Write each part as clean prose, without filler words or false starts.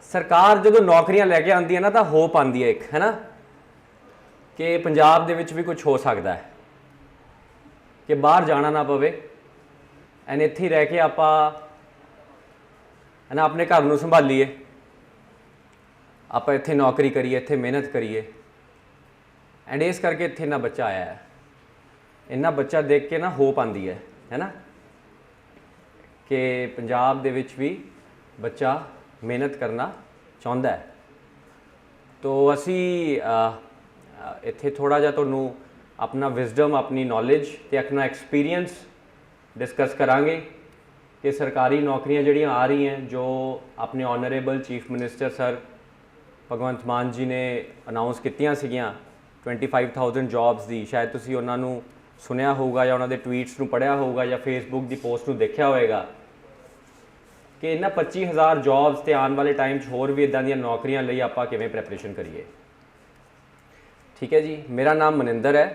सरकार जो नौकरियां लैके आती है ना तो होप आती है एक, है ना, कि पंजाब दे विच भी कुछ हो सकता है, कि बाहर जाना ना पवे एंड इत्थे रह के आप है ना अपने घर नूं संभालीए, आप इत्थे नौकरी करिए, इत्थे मेहनत करिए। एंड इस करके इत्थे इन्ना बच्चा आया है, इन्ना बच्चा देख के ना होप आती है ना, कि पंजाब दे विच भी बच्चा मेहनत करना चाहुंदा है। तो असी इत्थे थोड़ा जिहा तुहानूं अपना विजडम, अपनी नॉलेज ते अपना एक्सपीरियंस डिस्कस करांगे कि सरकारी नौकरियां जिहड़ियां आ रही हैं, जो अपने ऑनरेबल चीफ मिनिस्टर सर भगवंत मान जी ने अनाउंस कीतियां सीगियां 25,000 जॉब्स दी। शायद तुसीं उन्हां नूं सुनिया होगा या उन्हां दे ट्वीट्स नूं पढ़िया होगा या फेसबुक की पोस्ट नूं देखिया होएगा कि इन्हां 25,000 जॉब्स ते आने वाले टाइम होर भी इदां दीयां नौकरियां लई आपां किवें प्रैपरेशन करिए। ठीक है जी, मेरा नाम मनिंदर है।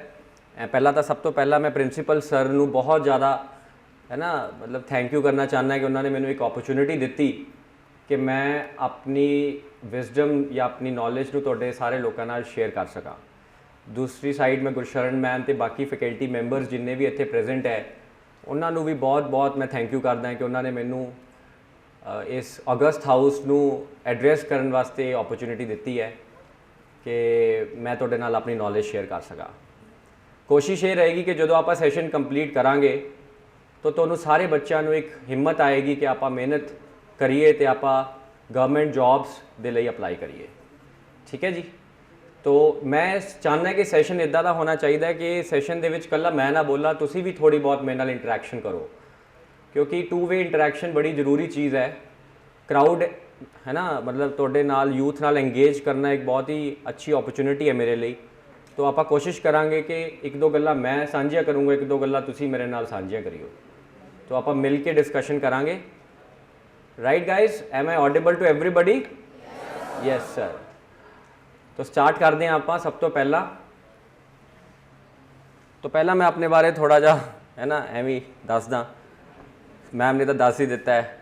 पहला तो सब तो पहला मैं प्रिंसीपल सर नूं बहुत ज़्यादा है ना मतलब थैंक यू करना चाहना कि उन्होंने मैनूं एक अपॉर्चुनिटी दी कि मैं अपनी विजडम या अपनी नॉलेज नूं तुहाडे सारे लोगों नाल शेयर कर सकां। दूसरी साइड मैं गुरशरण मैम ते बाकी फैकल्टी मैंबर्स जिन्ने भी इत्थे प्रेजेंट है उन्होंने भी बहुत बहुत मैं थैंक यू करदा कि उन्होंने मैनू इस अगस्त हाउस नू एड्रैस करने वास्ते अपॉर्चुनिटी दी है कि मैं तुहाडे नाल अपनी नॉलेज शेयर कर सकां। कोशिश ये रहेगी कि जो आप सैशन कंप्लीट करांगे तो तुहानूं सारे बच्चों नूं एक हिम्मत आएगी कि आप मेहनत करिए तो आप गवर्नमेंट जॉब्स दे लई अपलाई करिए। ठीक है जी, तो मैं चाहना कि सैशन इदा का होना चाहिए कि सैशन दे विच कल्ला मैं ना बोला, तुसी भी थोड़ी बहुत मेरे नाल इंटरैक्शन करो, क्योंकि टू वे इंटरैक्शन बड़ी जरूरी चीज़ है। क्राउड है ना मतलब तुहाडे नाल यूथ नाल एंगेज करना एक बहुत ही अच्छी अपॉर्चुनिटी है मेरे लिए। तो आप कोशिश करांगे कि एक दो गल्लां मैं साझियां करूँगा, एक दो गल्लां तुसी मेरे नाल साझियां करियो, तो आप मिल के डिस्कशन करांगे। Right guys, am I audible to everybody? Yes sir. तो स्टार्ट करते हैं आप। सब तो पहला मैं अपने बारे थोड़ा जा है ना एवं दसदा, मैम ने तो दस ही दिता है।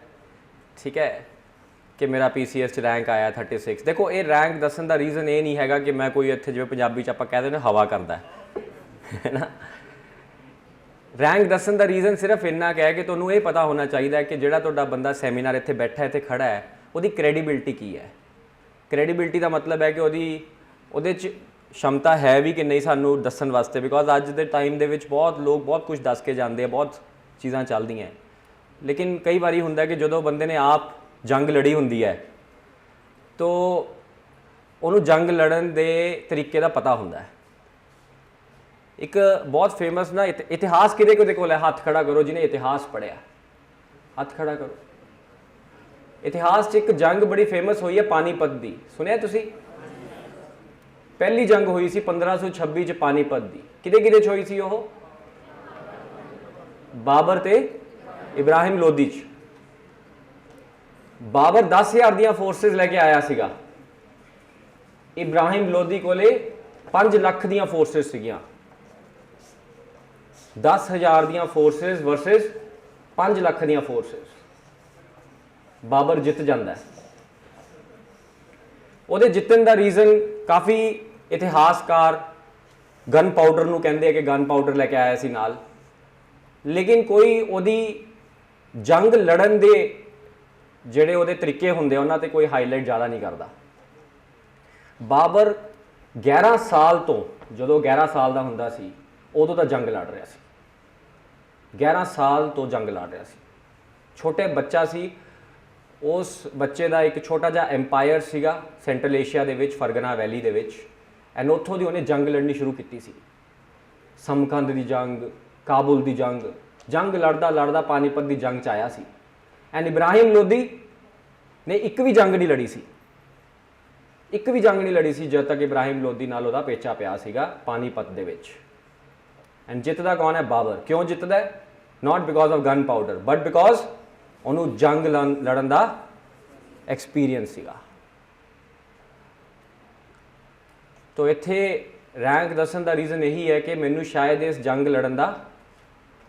ठीक है कि मेरा PCS रैंक आया 36। देखो ये रैंक दसन का रीज़न ये नहीं है कि मैं कोई इतने जो पंजाबी आप कहते हैं हवा करता है ना। रैंक दसन का रीज़न सिर्फ इन्ना क्या है कि तुहानूं ये पता होना चाहिए कि जिहड़ा तुहाडा बंदा सैमीनार इत्थे बैठा है, इत्थे खड़ा है, उसकी क्रेडिबिलिटी की है। क्रेडिबिलिटी का मतलब है कि ਉਹਦੇ 'ਚ क्षमता है भी कि नहीं सानू दसन वास्ते, बिकॉज अज के टाइम दे विच बहुत लोग बहुत कुछ दस के जाते हैं, बहुत चीज़ां चलदी हैं, लेकिन कई बारी हुंदा कि जो बंदे ने आप जंग लड़ी हुंदी है तो उन्होंने जंग लड़न दे तरीके का पता हुंदा है। एक बहुत फेमस ना इतिहास किहदे किहदे कोल है, हाथ खड़ा करो जिन्हें इतिहास पढ़िया, हाथ खड़ा करो। इतिहास च एक जंग बड़ी फेमस हुई है पानीपत की, सुनिया तुसी? पहली जंग हुई सी 1526 च पानीपत की। किदे किदे च हुई सी ओह? बाबर ते इब्राहिम लोधी च। बाबर 10,000 दियां फोर्सेस लैके आया सीगा, इब्राहिम लोधी कोले 5 लाख दियां फोर्सेस सीगियां। 10,000 दियां फोर्सेस वर्सेस 5 लाख दियां फोर्सेस। बाबर जित जाता है। ਉਹਦੇ ਜਿੱਤਣ ਦਾ ਰੀਜ਼ਨ ਕਾਫੀ ਇਤਿਹਾਸਕਾਰ ਗਨ ਪਾਊਡਰ ਨੂੰ ਕਹਿੰਦੇ ਆ ਕਿ ਗਨ ਪਾਊਡਰ ਲੈ ਕੇ ਆਇਆ ਸੀ ਨਾਲ, ਲੇਕਿਨ ਕੋਈ ਉਹਦੀ ਜੰਗ ਲੜਨ ਦੇ ਜਿਹੜੇ ਉਹਦੇ ਤਰੀਕੇ ਹੁੰਦੇ ਉਹਨਾਂ ਤੇ ਕੋਈ ਹਾਈਲਾਈਟ ਜ਼ਿਆਦਾ ਨਹੀਂ ਕਰਦਾ। ਬਾਬਰ 11 ਸਾਲ ਤੋਂ, ਜਦੋਂ 11 ਸਾਲ ਦਾ ਹੁੰਦਾ ਸੀ ਉਦੋਂ ਤਾਂ ਜੰਗ ਲੜ ਰਿਹਾ ਸੀ, 11 ਸਾਲ ਤੋਂ ਜੰਗ ਲੜ ਰਿਹਾ ਸੀ। ਛੋਟੇ ਬੱਚਾ ਸੀ, उस बच्चे का एक छोटा जहा एम्पायर सीगा सेंट्रल एशिया के फरगना वैली के एंड उत्थों की उन्हें जंग लड़नी शुरू की सी। समकंद की जंग, काबुल की जंग, जंग लड़दा लड़दा पानीपत की जंग च आया सी। एंड इब्राहिम लोधी ने एक भी जंग नहीं लड़ी सी, एक भी जंग नहीं लड़ी सी जब तक इब्राहिम लोधी नाल उहदा पेचा पिया सीगा पानीपत दे विच। एंड जितदा कौन है? बाबर। क्यों जितदा है? Not because of gun powder but because उन्होंने जंग लड़न का एक्सपीरियंस सीगा। तो इत्थे रैंक दसन का रीज़न यही है कि मैनू शायद इस जंग लड़न का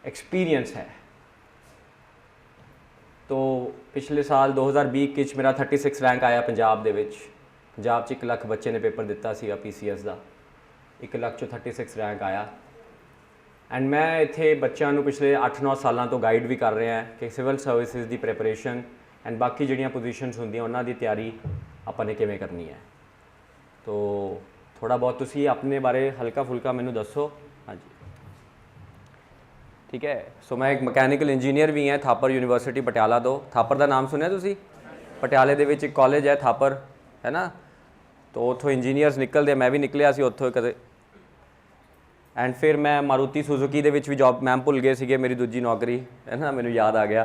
एक्सपीरियंस है। तो पिछले साल 2020 मेरा 36 रैंक आया पंजाब दे विच। पंजाब 1 लाख बच्चे ने पेपर दिता सीगा PCS का, 1 लाख चो 36 रैंक आया। एंड मैं इत्थे बच्चों को पिछले 8-9 सालों तो गाइड भी कर रहा है कि सिविल सर्विसिज की प्रैपरेशन एंड बाकी जिहड़ियां पोजीशनस होंदियां उन्हां दी तैयारी आपां ने किवें करनी है। तो थोड़ा बहुत तुसी अपने बारे हल्का फुल्का मैनू दसो। हाँ जी, ठीक है। सो मैं एक मकैनिकल इंजीनियर भी हैं थापर यूनिवर्सिटी पटियाला तो। थापर का नाम सुनिया तुसी? पटियाले दे विच एक कॉलेज है थापर, है ना। तो उत्थों इंजीनियर्स निकलते, मैं भी निकलिया सी उत्थों कदे। एंड फिर मैं मारुति सुजुकी दे विच भी जॉब, मैम भुल गए सीगे मेरी दूजी नौकरी, है ना, मैनू याद आ गया।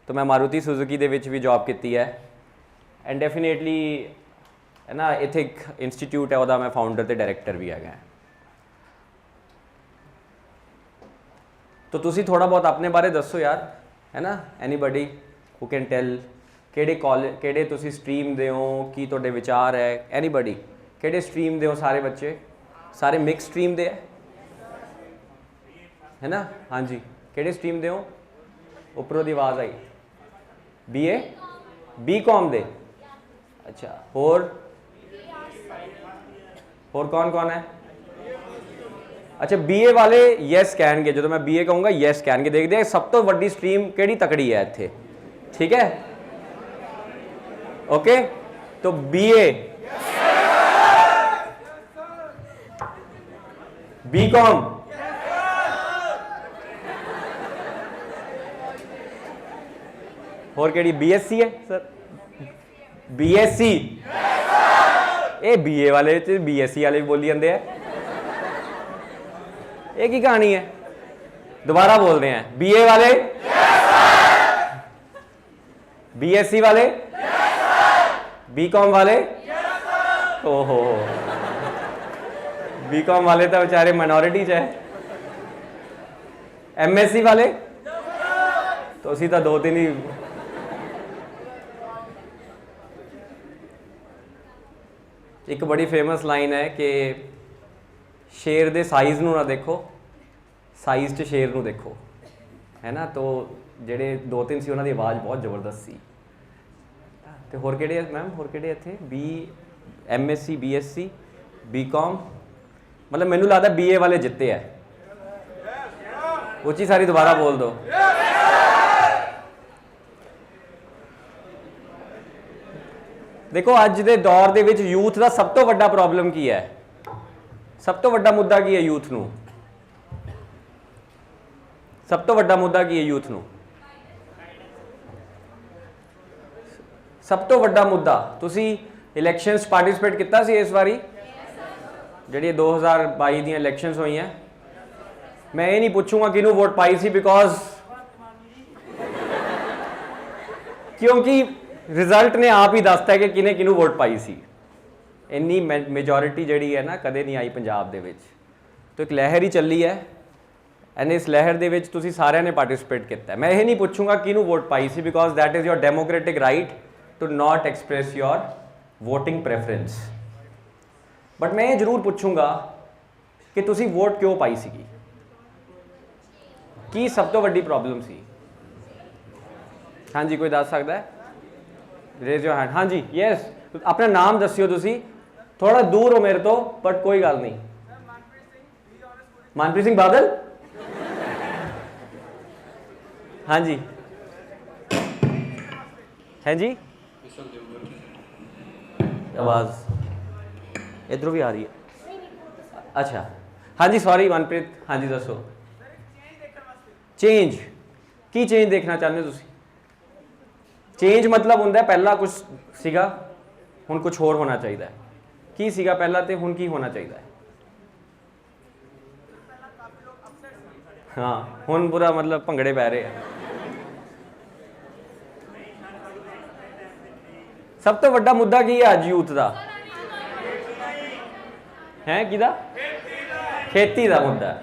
तो मैं मारुति सुजुकी दे विच भी जॉब की है। एंड डेफिनेटली है ना, इत्थे एक इंस्टीट्यूट है वह मैं फाउंडर तो डायरैक्टर भी है। तो तुसी थोड़ा बहुत अपने बारे दसो यार, है ना। एनीबडी हु कैन टेल किहड़े कॉलेज, किहड़े तुसी स्ट्रीम दे हो, की तुहाडे विचार है। एनीबडी किहड़े स्ट्रीम दे हो? सारे बच्चे सारे मिक्स स्ट्रीम दे है ना। हाँ जी, किहड़े स्ट्रीम दे हो? उपरों दी आवाज़ आई। BA BCom दे। अच्छा, होर कौन कौन है? अच्छा, BA वाले यस कहणगे, जो मैं BA कहूँगा यस कहणगे। देखते हैं सब तो वड्डी स्ट्रीम किहड़ी तकड़ी है इत्थे, ठीक है। ओके, तो BA BCom और केड़ी BSc है सर? BSc ये BA वाले BSc वाले भी बोली जाते हैं। एक ही कहानी है, दोबारा बोल रहे हैं। BA वाले BSc वाले BCom वाले ओहो, BCom वाले तो बेचारे माइनॉरिटी च है। MSc वाले तो असी तो 2-3 ही। एक बड़ी फेमस लाइन है कि शेर दे साइज़ नू ना देखो, साइज़ च शेर नू देखो, है ना। तो जेडे 2-3 सी उन्हां दी आवाज़ बहुत ज़बरदस्त सी। तो होर किहड़े मैम, होर किहड़े इत्थे? MSc BSc BCom, मतलब मैनू लगता BA वाले जिते है। उची सारी दोबारा बोल दो। देखो अज दे दौर दे विच यूथ का सब तो वड्डा प्रॉब्लम की है, सब तो वड्डा मुद्दा की है यूथ नू? सब तो वड्डा मुद्दा की है यूथ नू? सब तो वड्डा मुद्दा, तुसी इलैक्शनस पार्टिसिपेट किया सी इस बारी जिहड़ी 2022 दी इलैक्शनस हुई हैं? मैं ये नहीं पूछूंगा किनू वोट पाई सी, बिकॉज क्योंकि रिजल्ट ने आप ही दसता है कि किने किनू वोट पाई सी। इन्नी मेजोरिटी जिहड़ी है ना कदे नहीं आई पंजाब दे विच। तो एक लहर ही चली है एंड इस लहर दे विच तुसी सारिਆਂ ने पार्टिसिपेट किया। मैं ये नहीं पूछूंगा किनू वोट पाई सी, because that is your democratic right to not express your voting preference. But मैं ये जरूर पूछूंगा कि तुसी वोट क्यों पाई सी, की सब तो वड्डी प्रॉब्लम सी? हाँ जी, कोई दस सकता है? Raise your hand. हाँ जी, यस। अपना नाम दसियो तुसी, थोड़ा दूर हो मेरे तो, बट कोई गल नहीं। मनप्रीत सिंह बादल। हाँ जी, है जी, आवाज़ इधरों भी आ रही है। अच्छा, हाँ जी, सॉरी मनप्रीत। हाँ जी, दसो। चेंज की चेंज देखना चाहते हो तुसी? चेंज मतलब होंदा पहला कुछ सीगा हुण कुछ होर होना चाहिए। की सीगा पहला ते हुण की होना चाहिए? हाँ, हुण पूरा मतलब भंगड़े पै रहे हैं। सब तो वड्डा मुद्दा की है अज यूथ का? है किदा? खेती का मुद्दा।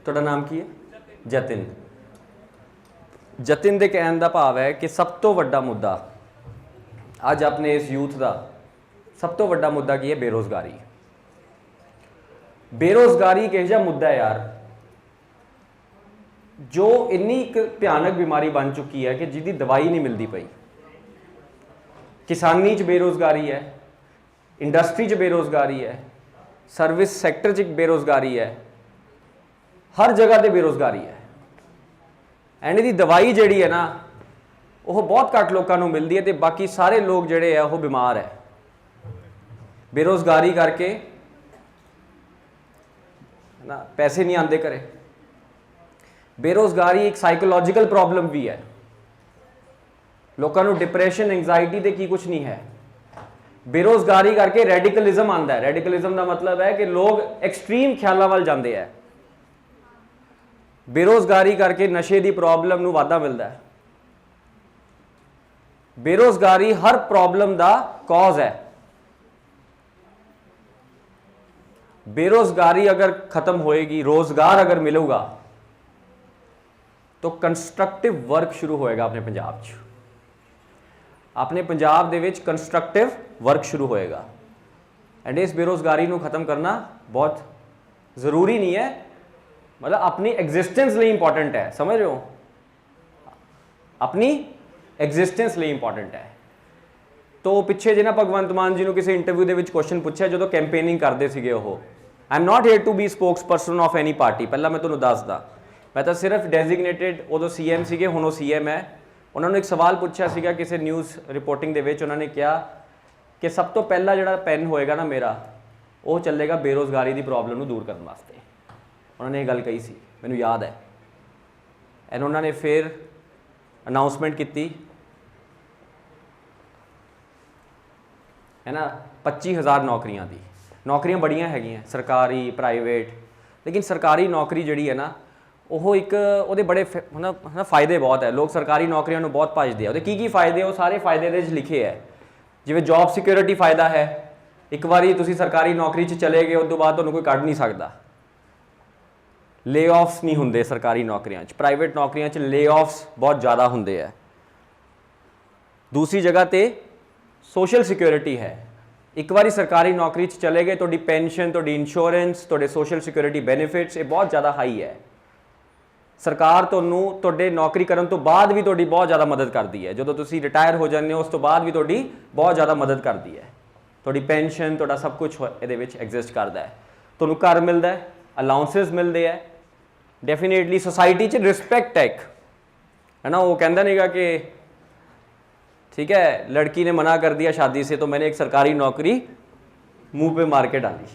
ਤੁਹਾਡਾ नाम की है? जतिन। जतिन के कहने का भाव है कि सब तो वड्डा मुद्दा अज अपने इस यूथ का सब तो वड्डा मुद्दा की है बेरोज़गारी। बेरोज़गारी एक ऐसा मुद्दा है यार जो इन्नी भयानक बीमारी बन चुकी है कि जिसकी दवाई नहीं मिलती पई। किसानी च बेरोज़गारी है, इंडस्ट्री च बेरोज़गारी है, सर्विस सैक्टर च बेरोज़गारी है, हर जगह ते बेरोज़गारी है। एंड इसदी दवाई जिहड़ी है ना वो बहुत घट लोगों को मिलती है तो बाकी सारे लोग जिहड़े है वो बीमार है बेरोज़गारी करके ना, पैसे नहीं आते घरे। बेरोज़गारी एक साइकोलॉजिकल प्रॉब्लम भी है, लोगों को डिप्रैशन एंगजाइटी ते की कुछ नहीं है। बेरोज़गारी करके रेडिकलिज्म आता है। रेडिकलिज्म का मतलब है कि लोग एक्सट्रीम ख्यालों वाल जाते हैं। बेरोज़गारी करके नशे की प्रॉब्लम नूं वाधा मिलता है। बेरोज़गारी हर प्रॉब्लम का कॉज है। बेरोज़गारी अगर खत्म होएगी, रोज़गार अगर मिलेगा तो कंस्ट्रक्टिव वर्क शुरू होएगा अपने पंजाब च। अपने पंजाब दे विच कंस्ट्रक्टिव वर्क शुरू होएगा। एंड इस बेरोज़गारी को खत्म करना बहुत ज़रूरी नहीं है, मतलब अपनी एग्जिस्टेंस लिए इंपॉर्टेंट है। समझ रहे हो, अपनी एग्जिस्टेंस लिए इंपॉर्टेंट है। तो पिछे जे ना भगवंत मान जी को किसी इंटरव्यू के क्वेश्चन पूछा जो कैंपेनिंग करते थे, I am not here to be spokesperson of any party. पहला मैं तुम्हें दसदा, मैं तो सिर्फ डेजिग्नेटेड उदो CM से, हुण वो CM है। उन्होंने एक सवाल पूछा सीगा किसी न्यूज़ रिपोर्टिंग के विच, उन्होंने कहा कि सब तो पहला जो पेन होएगा ना मेरा, वो चलेगा बेरोज़गारी की प्रॉब्लम को दूर करने वास्ते। उन्होंने ये गल कही सी, मैनूं याद है। एंड उन्होंने फिर अनाउंसमेंट की है ना 25,000 नौकरियां दी। नौकरियां बड़ियां हैगियां, सरकारी प्राइवेट, लेकिन सरकारी नौकरी जिहड़ी है ना वो एक उहदे बड़े है फायदे बहुत है। लोग सरकारी नौकरियों को बहुत भजते हैं। उहदे की फायदे, वो सारे फायदे दे लिखे है। जिवें जॉब सिक्योरिटी फायदा है, एक बारी तुसीं सरकारी नौकरी च चले गए उस तो बाद तुहानूं कोई कढ नहीं सकता। ले ऑफ्स नहीं होंगे सरकारी नौकरियां च, प्राइवेट नौकरियां च ले ऑफ्स बहुत ज़्यादा होंगे है। दूसरी जगह ते सोशल सिक्योरिटी है। एक बारी सरकारी नौकरी च चले गए, तुहाडी पेनशन, तुहाडी इंश्योरेंस, तुहाडे सोशल सिक्योरिटी बेनिफिट्स ये बहुत ज़्यादा हाई है। सरकार तुहानूं तुहाडे नौकरी करन तो बाद भी तुहाडी बहुत ज़्यादा मदद करती है। जो तुसीं रिटायर हो जाते हो उस तो बाद भी तुहाडी बहुत ज़्यादा मदद करती है। तुहाडी पेनशन, तुहाडा सब कुछ इहदे विच एग्जिस्ट करता है। तुहानूं घर मिलता है, अलाउंसिस मिलते हैं, डेफिनेटली सोसाइटी च रिस्पैक्ट है एक, है ना। वो कहता नहीं गा कि ठीक है लड़की ने मना कर दिया शादी से तो मैंने एक सरकारी नौकरी मुंह पे मार के डाली,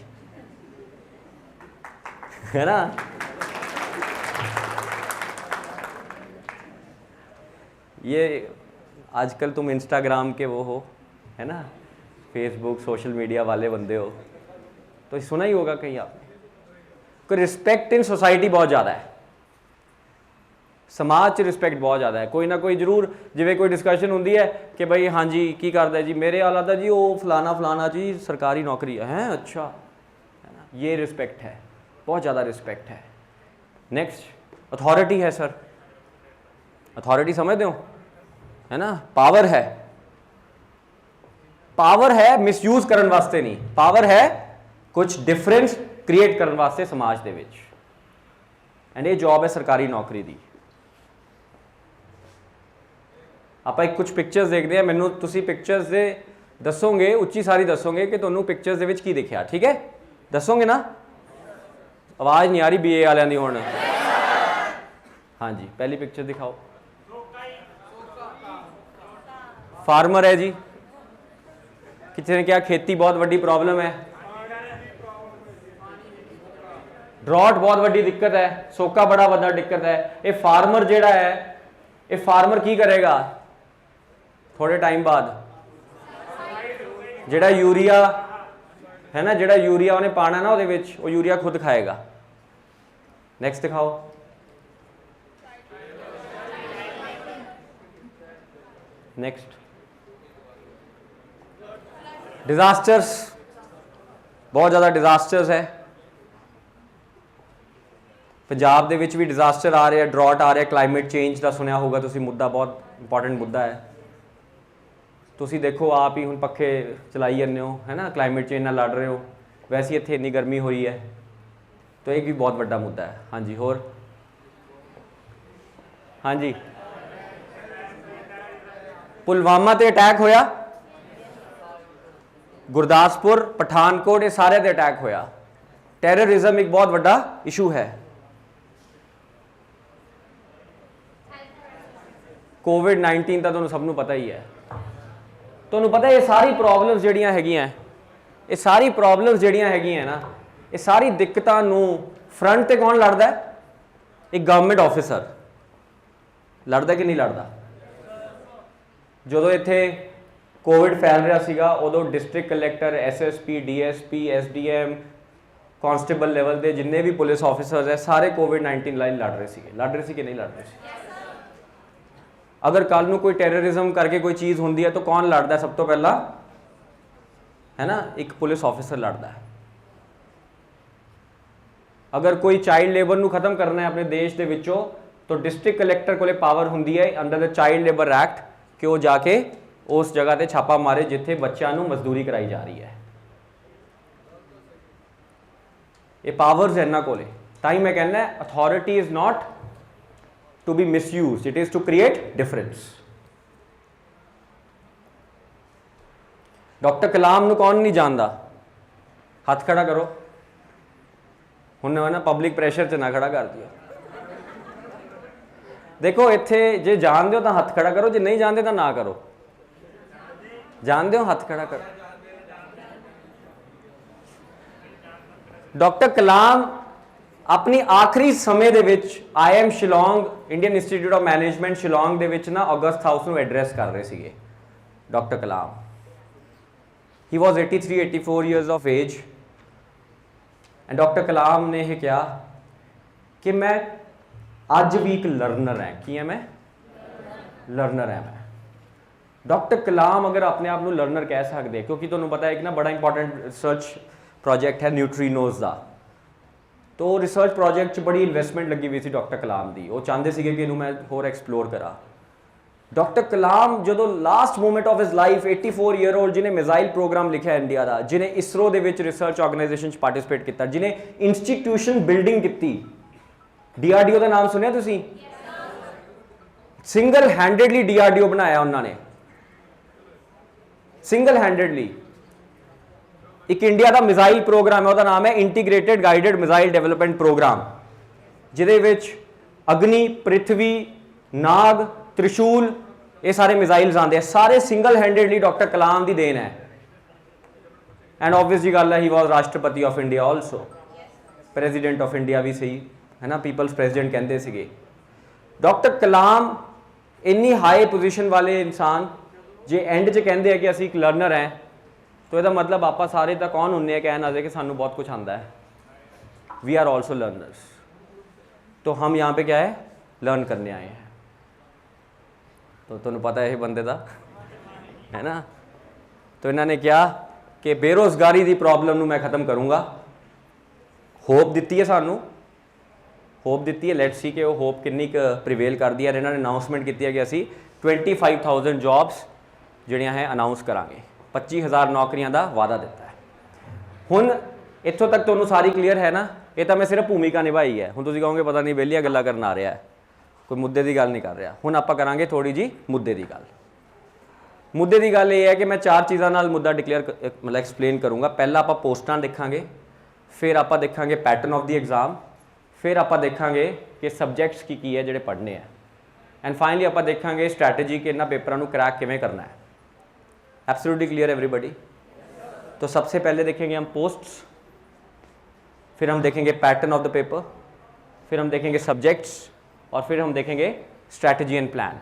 है ना। ये आजकल तुम इंस्टाग्राम के वो हो, है ना, फेसबुक सोशल मीडिया वाले बंदे हो, तो सुना ही होगा कहीं आपने। कोई रिस्पैक्ट इन सोसाइटी बहुत ज़्यादा है, समाज च रिस्पैक्ट बहुत ज़्यादा है। कोई ना कोई जरूर जिवें कोई डिस्कशन होंदी है कि भाई हाँ जी की करता है जी, मेरे वाला था जी वो फलाना फलाना जी सरकारी नौकरी है, अच्छा, है ना। ये रिस्पैक्ट है, बहुत ज़्यादा रिस्पैक्ट है। नेक्स्ट अथॉरिटी है सर, अथॉरिटी समझते हो, है ना। पावर है, पावर है मिसयूज करने वास्ते नहीं, पावर है कुछ डिफरेंस क्रिएट करने वास्ते समाज दे विच। एंड ये जॉब है सरकारी नौकरी दी। आप एक कुछ पिक्चर्स देखते हैं, मैनू तुसी पिक्चर्स दे दसोगे, उच्ची सारी दसोगे कि तुहानू पिक्चर्स दे विच की दिखिया, ठीक है, दसोगे ना। आवाज़ नहीं आ रही BA वालियां दी हुण। हाँ जी, पहली पिक्चर दिखाओ। फार्मर है जी, किसी ने क्या खेती बहुत बड़ी प्रॉब्लम है, ड्रॉट बहुत बड़ी दिक्कत है, सोका बड़ा बड़ा दिक्कत है। ये फार्मर जेड़ा है, ये फार्मर की करेगा थोड़े टाइम बाद, जेड़ा यूरिया है ना, जेड़ा यूरिया उन्हें पाना ना उहदे विच, वो यूरिया खुद खाएगा। नेक्स्ट दिखाओ। नेक्स्ट डिजास्टर्स, बहुत ज़्यादा डिजास्टर्स है। पंजाब दे विच भी डिजास्टर आ रहे हैं, ड्रॉट आ रहा है, क्लाइमेट चेंज का सुनिया होगा तुसीं, मुद्दा बहुत इंपॉर्टेंट मुद्दा है। ਤੁਸੀਂ ਦੇਖੋ ਆਪ ਹੀ ਹੁਣ ਪੱਖੇ ਚਲਾਈ ਜਾਂਦੇ ਹੋ ਹੈ ਨਾ, ਕਲਾਈਮੇਟ ਚੇਂਜ ਨਾਲ ਲੜ ਰਹੇ ਹੋ, ਵੈਸੇ ਇੱਥੇ ਇੰਨੀ ਗਰਮੀ ਹੋਈ ਹੈ, ਤਾਂ ਇਹ ਵੀ ਬਹੁਤ ਵੱਡਾ ਮੁੱਦਾ ਹੈ। ਹਾਂਜੀ ਹੋਰ ਹਾਂਜੀ ਪੁਲਵਾਮਾ ਤੇ ਅਟੈਕ ਹੋਇਆ, ਗੁਰਦਾਸਪੁਰ, ਪਠਾਨਕੋਟ, ਇਹ ਸਾਰਿਆਂ ਤੇ ਅਟੈਕ ਹੋਇਆ। ਟੈਰਰਿਜ਼ਮ ਇੱਕ ਬਹੁਤ ਵੱਡਾ ਇਸ਼ੂ ਹੈ। ਕੋਵਿਡ-19 ਤਾਂ ਤੁਹਾਨੂੰ ਸਭ ਨੂੰ ਪਤਾ ਹੀ ਹੈ। ਤੁਹਾਨੂੰ ਪਤਾ ਇਹ ਸਾਰੀ ਪ੍ਰੋਬਲਮਸ ਜਿਹੜੀਆਂ ਹੈਗੀਆਂ, ਇਹ ਸਾਰੀ ਪ੍ਰੋਬਲਮਸ ਜਿਹੜੀਆਂ ਹੈਗੀਆਂ ਨਾ, ਇਹ ਸਾਰੀ ਦਿੱਕਤਾਂ ਨੂੰ ਫਰੰਟ ਤੇ ਕੌਣ ਲੜਦਾ ਹੈ? ਇੱਕ ਗਵਰਨਮੈਂਟ ਆਫਿਸਰ ਲੜਦਾ ਕਿ ਨਹੀਂ ਲੜਦਾ? ਜਦੋਂ ਇੱਥੇ ਕੋਵਿਡ ਫੈਲ ਰਿਹਾ ਸੀਗਾ ਉਦੋਂ district collector, SSP, DSP, SDM, constable level ਦੇ ਜਿੰਨੇ ਵੀ ਪੁਲਿਸ ਆਫਿਸਰਸ ਹੈ ਸਾਰੇ ਕੋਵਿਡ-19 ਲਾਈਨ ਲੜ ਰਹੇ ਸੀਗੇ। ਲੜ ਰਹੇ ਸੀ ਕਿ ਨਹੀਂ ਲੜ ਰਹੇ ਸੀ? ਅਗਰ ਕੱਲ ਨੂੰ ਕੋਈ ਟੈਰਰਿਜ਼ਮ ਕਰਕੇ ਕੋਈ ਚੀਜ਼ ਹੁੰਦੀ ਹੈ ਤਾਂ ਕੌਣ ਲੜਦਾ ਸਭ ਤੋਂ ਪਹਿਲਾਂ? ਹੈ ਨਾ, ਇੱਕ ਪੁਲਿਸ ਆਫਿਸਰ ਲੜਦਾ ਹੈ। ਅਗਰ ਕੋਈ ਚਾਈਲਡ ਲੇਬਰ ਨੂੰ ਖਤਮ ਕਰਨਾ ਹੈ ਆਪਣੇ ਦੇਸ਼ ਦੇ ਵਿੱਚੋਂ ਤਾਂ ਡਿਸਟ੍ਰਿਕਟ ਕਲੈਕਟਰ ਕੋਲੇ ਪਾਵਰ ਹੁੰਦੀ ਹੈ under the child labour act ਕਿ ਉਹ ਜਾ ਕੇ ਉਸ ਜਗ੍ਹਾ ਤੇ ਛਾਪਾ ਮਾਰੇ ਜਿੱਥੇ ਬੱਚਿਆਂ ਨੂੰ ਮਜ਼ਦੂਰੀ ਕਰਾਈ ਜਾ ਰਹੀ ਹੈ। ਇਹ ਪਾਵਰਸ ਇਹਨਾਂ ਕੋਲੇ। ਤਾਂ ਹੀ ਮੈਂ ਕਹਿੰਦਾ authority is not to be misused, it is to create difference. Doctor Kalam ਨੂੰ ਕੌਣ ਨਹੀਂ ਜਾਣਦਾ? ਹੱਥ ਖੜਾ ਕਰੋ। ਹੁਣ ਨਾ ਪਬਲਿਕ ਪ੍ਰੈਸ਼ਰ 'ਚ ਨਾ ਖੜਾ ਕਰ ਦਿਓ। ਦੇਖੋ ਇੱਥੇ ਜੇ ਜਾਣਦੇ ਹੋ ਤਾਂ ਹੱਥ ਖੜਾ ਕਰੋ, ਜੇ ਨਹੀਂ ਜਾਣਦੇ ਤਾਂ ਨਾ ਕਰੋ। ਜਾਣਦੇ ਹੋ ਹੱਥ ਖੜਾ ਕਰੋ। ਡਾਕਟਰ ਕਲਾਮ ਆਪਣੀ ਆਖਰੀ ਸਮੇਂ ਦੇ ਵਿੱਚ IIM Shillong, Indian institute of management Shillong ਦੇ ਵਿੱਚ ਨਾ ਅਗਸਤ ਹਾਊਸ ਨੂੰ ਐਡਰੈਸ ਕਰ ਰਹੇ ਸੀਗੇ doctor Kalam. He was 83-84 years of age and doctor Kalam ਨੇ ਇਹ ਕਿਹਾ ਕਿ ਮੈਂ ਅੱਜ ਵੀ ਇੱਕ ਲਰਨਰ ਹੈ। ਕੀ ਹੈ ਮੈਂ? ਲਰਨਰ ਹੈ ਮੈਂ। ਡਾਕਟਰ ਕਲਾਮ ਅਗਰ ਆਪਣੇ ਆਪ ਨੂੰ ਲਰਨਰ ਕਹਿ ਸਕਦੇ, ਕਿਉਂਕਿ ਤੁਹਾਨੂੰ ਪਤਾ ਹੈ ਇੱਕ ਨਾ ਬੜਾ ਇੰਪੋਰਟੈਂਟ ਰਿਸਰਚ ਪ੍ਰੋਜੈਕਟ ਹੈ ਨਿਊਟਰੀਨੋਜ਼ ਦਾ। तो रिसर्च प्रोजेक्ट बड़ी इन्वेस्टमेंट लगी हुई थी डॉक्टर कलाम की। वो चाहते थे कि इनू मैं होर एक्सप्लोर करा। डॉक्टर कलाम जो last moment of his life 84 year old जिन्हें मिसाइल प्रोग्राम लिखा इंडिया का, जिन्हें इसरो के रिसर्च ऑर्गेनाइजेशन पार्टिसिपेट किया, जिन्हें इंस्टीट्यूशन बिल्डिंग की, DRDO का नाम सुनिया तुसी? सिंगल हैंडेडली DRDO बनाया उन्होंने, सिंगल हैंडेडली। एक इंडिया का मिसाइल प्रोग्राम है, उसका नाम है integrated guided missile development programme, जिहदे विच अग्नि, पृथ्वी, नाग, त्रिशूल ये सारे मिसाइल्स आते हैं। सारे सिंगल हैंडेडली डॉक्टर कलाम की देन है। एंड ऑब्वियस जी गल है, ही वॉज राष्ट्रपति of India also, president of India भी सही है ना, पीपल्स प्रेजिडेंट कहते थे। डॉक्टर कलाम इन्नी हाई पोजीशन वाले इंसान जे एंड च कहते हैं कि असी एक लर्नर हैं, तो यदा मतलब आप सारे तो कौन होंगे कहना कि सानू बहुत कुछ आता है। We are also learners. तो हम यहाँ पे क्या है, लर्न करने आए हैं। तो तुम पता है ये बंदे का है ना। तो इन्होंने क्या कि बेरोज़गारी की प्रॉब्लम मैं ख़त्म करूँगा। होप दी है सानू, होप दी है। लेट्स सी कि वो होप किन्नी प्रिवेल कर दी है। इन्होंने अनाउंसमेंट की है कि असी 25,000 जॉब्स जड़ियाँ हैं अनाउंस करांगे, 25,000 नौकरियां का वादा दिता है। हुण इत्थों तक तुहानूं सारी क्लीयर है ना। ये तो मैं सिर्फ भूमिका निभाई है। हुण तुसीं कहोगे पता नहीं वेलियां गल्लां करन आ रहा है, कोई मुद्दे की गल नहीं कर रहा। हुण आपां करांगे थोड़ी जी मुद्दे की गल। मुद्दे की गल ये है कि मैं 4 चीज़ों नाल मुद्दा डिक्लेयर मतलब एक्सप्लेन करूँगा। पहला आपां पोस्टां देखांगे, फिर आपां देखांगे पैटर्न ऑफ द एग्जाम, फिर आपां देखांगे कि सबजैक्ट्स की है जिहड़े पढ़ने हैं, एंड फाइनली आपां देखांगे स्ट्रैटेजी कि इन्हां पेपरां नूं क्रैक किवें करना है। Absolutely clear everybody? तो सबसे पहले देखेंगे हम पोस्ट्स, फिर हम देखेंगे पैटर्न ऑफ द पेपर, फिर हम देखेंगे सब्जेक्ट्स, और फिर हम देखेंगे स्ट्रैटेजी एंड प्लान।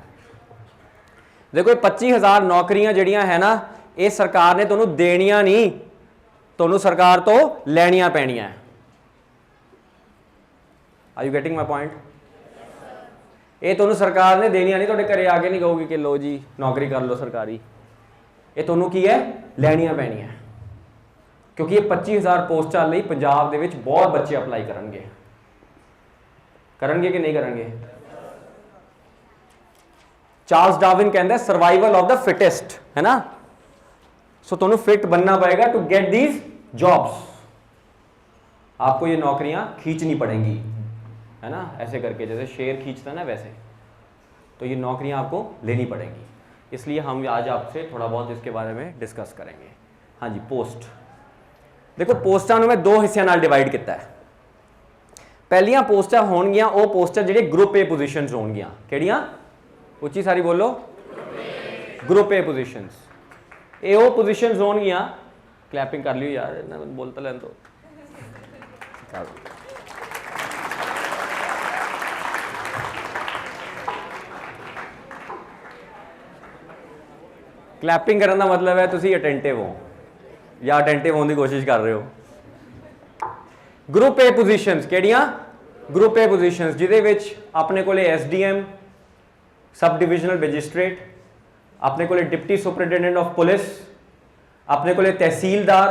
देखो 25,000 नौकरियां जड़ियां है ना, ये सरकार ने तुहानूं देनियां नहीं, तुहानूं सरकार तो लैनियां पैणियां है। Are you getting my point? ये तुहानूं सरकार ने देनियां नहीं, तुहाडे घरे आके नहीं कहोगी कि लो जी नौकरी कर लो सरकारी। ये तुहानूं की है, लैनियां पैणियां, क्योंकि ये 25,000 पोस्टां लई पंजाब दे विच बहुत बच्चे अपलाई करनगे। करनगे कि नहीं करनगे? चार्ल्स डार्विन कहता है सर्वाइवल ऑफ द फिटेस्ट, है ना। सो तुम्हें फिट बनना पड़ेगा टू गेट दीज जॉब्स, आपको ये नौकरियां खींचनी पड़ेंगी, है ना, ऐसे करके जैसे शेर खींचता है ना वैसे, तो ये नौकरियां आपको लेनी पड़ेंगी। इसलिए हम आज आपसे थोड़ा बहुत इसके बारे में डिस्कस करेंगे। हाँ जी, पोस्ट देखो, पोस्टां ਨੂੰ मैं दो हिस्सों ਨਾਲ डिवाइड किया है। पहलियां पोस्टां होणगियां ਉਹ पोस्टां ਜਿਹੜੇ ग्रुप ए पोजीशनस होणगियां, ਕਿਹੜੀਆਂ, ਉੱਚੀ ਸਾਰੀ ਬੋਲੋ, ग्रुप ए पोजीशनस। ਇਹ ਉਹ पोजीशनस ਹੋਣਗੀਆਂ, क्लैपिंग कर लियो यार, ਇਹਨਾਂ ਨੂੰ ਬੋਲ ਤਾਂ ਲੈਣ ਦੋ। क्लैपिंग करने का मतलब है तुसी अटेंटिव हो या अटेंटिव होने की कोशिश कर रहे हो। ग्रुप ए पोजीशनस केड़ियां, ग्रुप ए पोजीशनस जिहदे विच अपने कोले SDM सब डिविजनल मैजिस्ट्रेट, अपने कोले डिप्टी सुपरिटेंडेंट ऑफ पुलिस, अपने कोले तहसीलदार,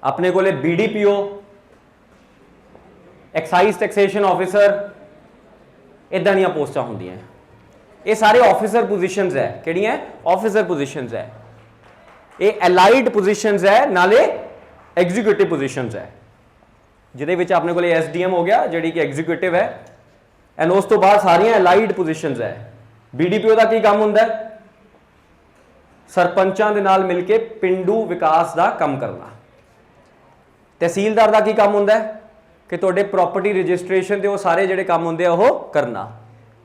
अपने कोले BDPO, एक्साइज टैक्सेशन ऑफिसर, इदां दीयां पोस्टां होंदियां। ये सारे ऑफिसर पोजीशनस है, किहड़ियां ऑफिसर पोजीशनस है। ये एलाइड पोजीशनस है, नाले एग्जीक्यूटिव पोजीशनस है, जिहदे विच अपने कोले SDM हो गया जिहड़ी कि एग्जीक्यूटिव है, एंड उस तो बाद सारियां एलाइड पोजीशनस है। BDPO का की काम हुंदा है, सरपंचां दे नाल मिल के पिंडू विकास का काम करना। तहसीलदार का की काम हुंदा है कि तुहाडे प्रॉपर्टी रजिस्ट्रेशन ते वो सारे जिहड़े काम हुंदे आ ओह करना।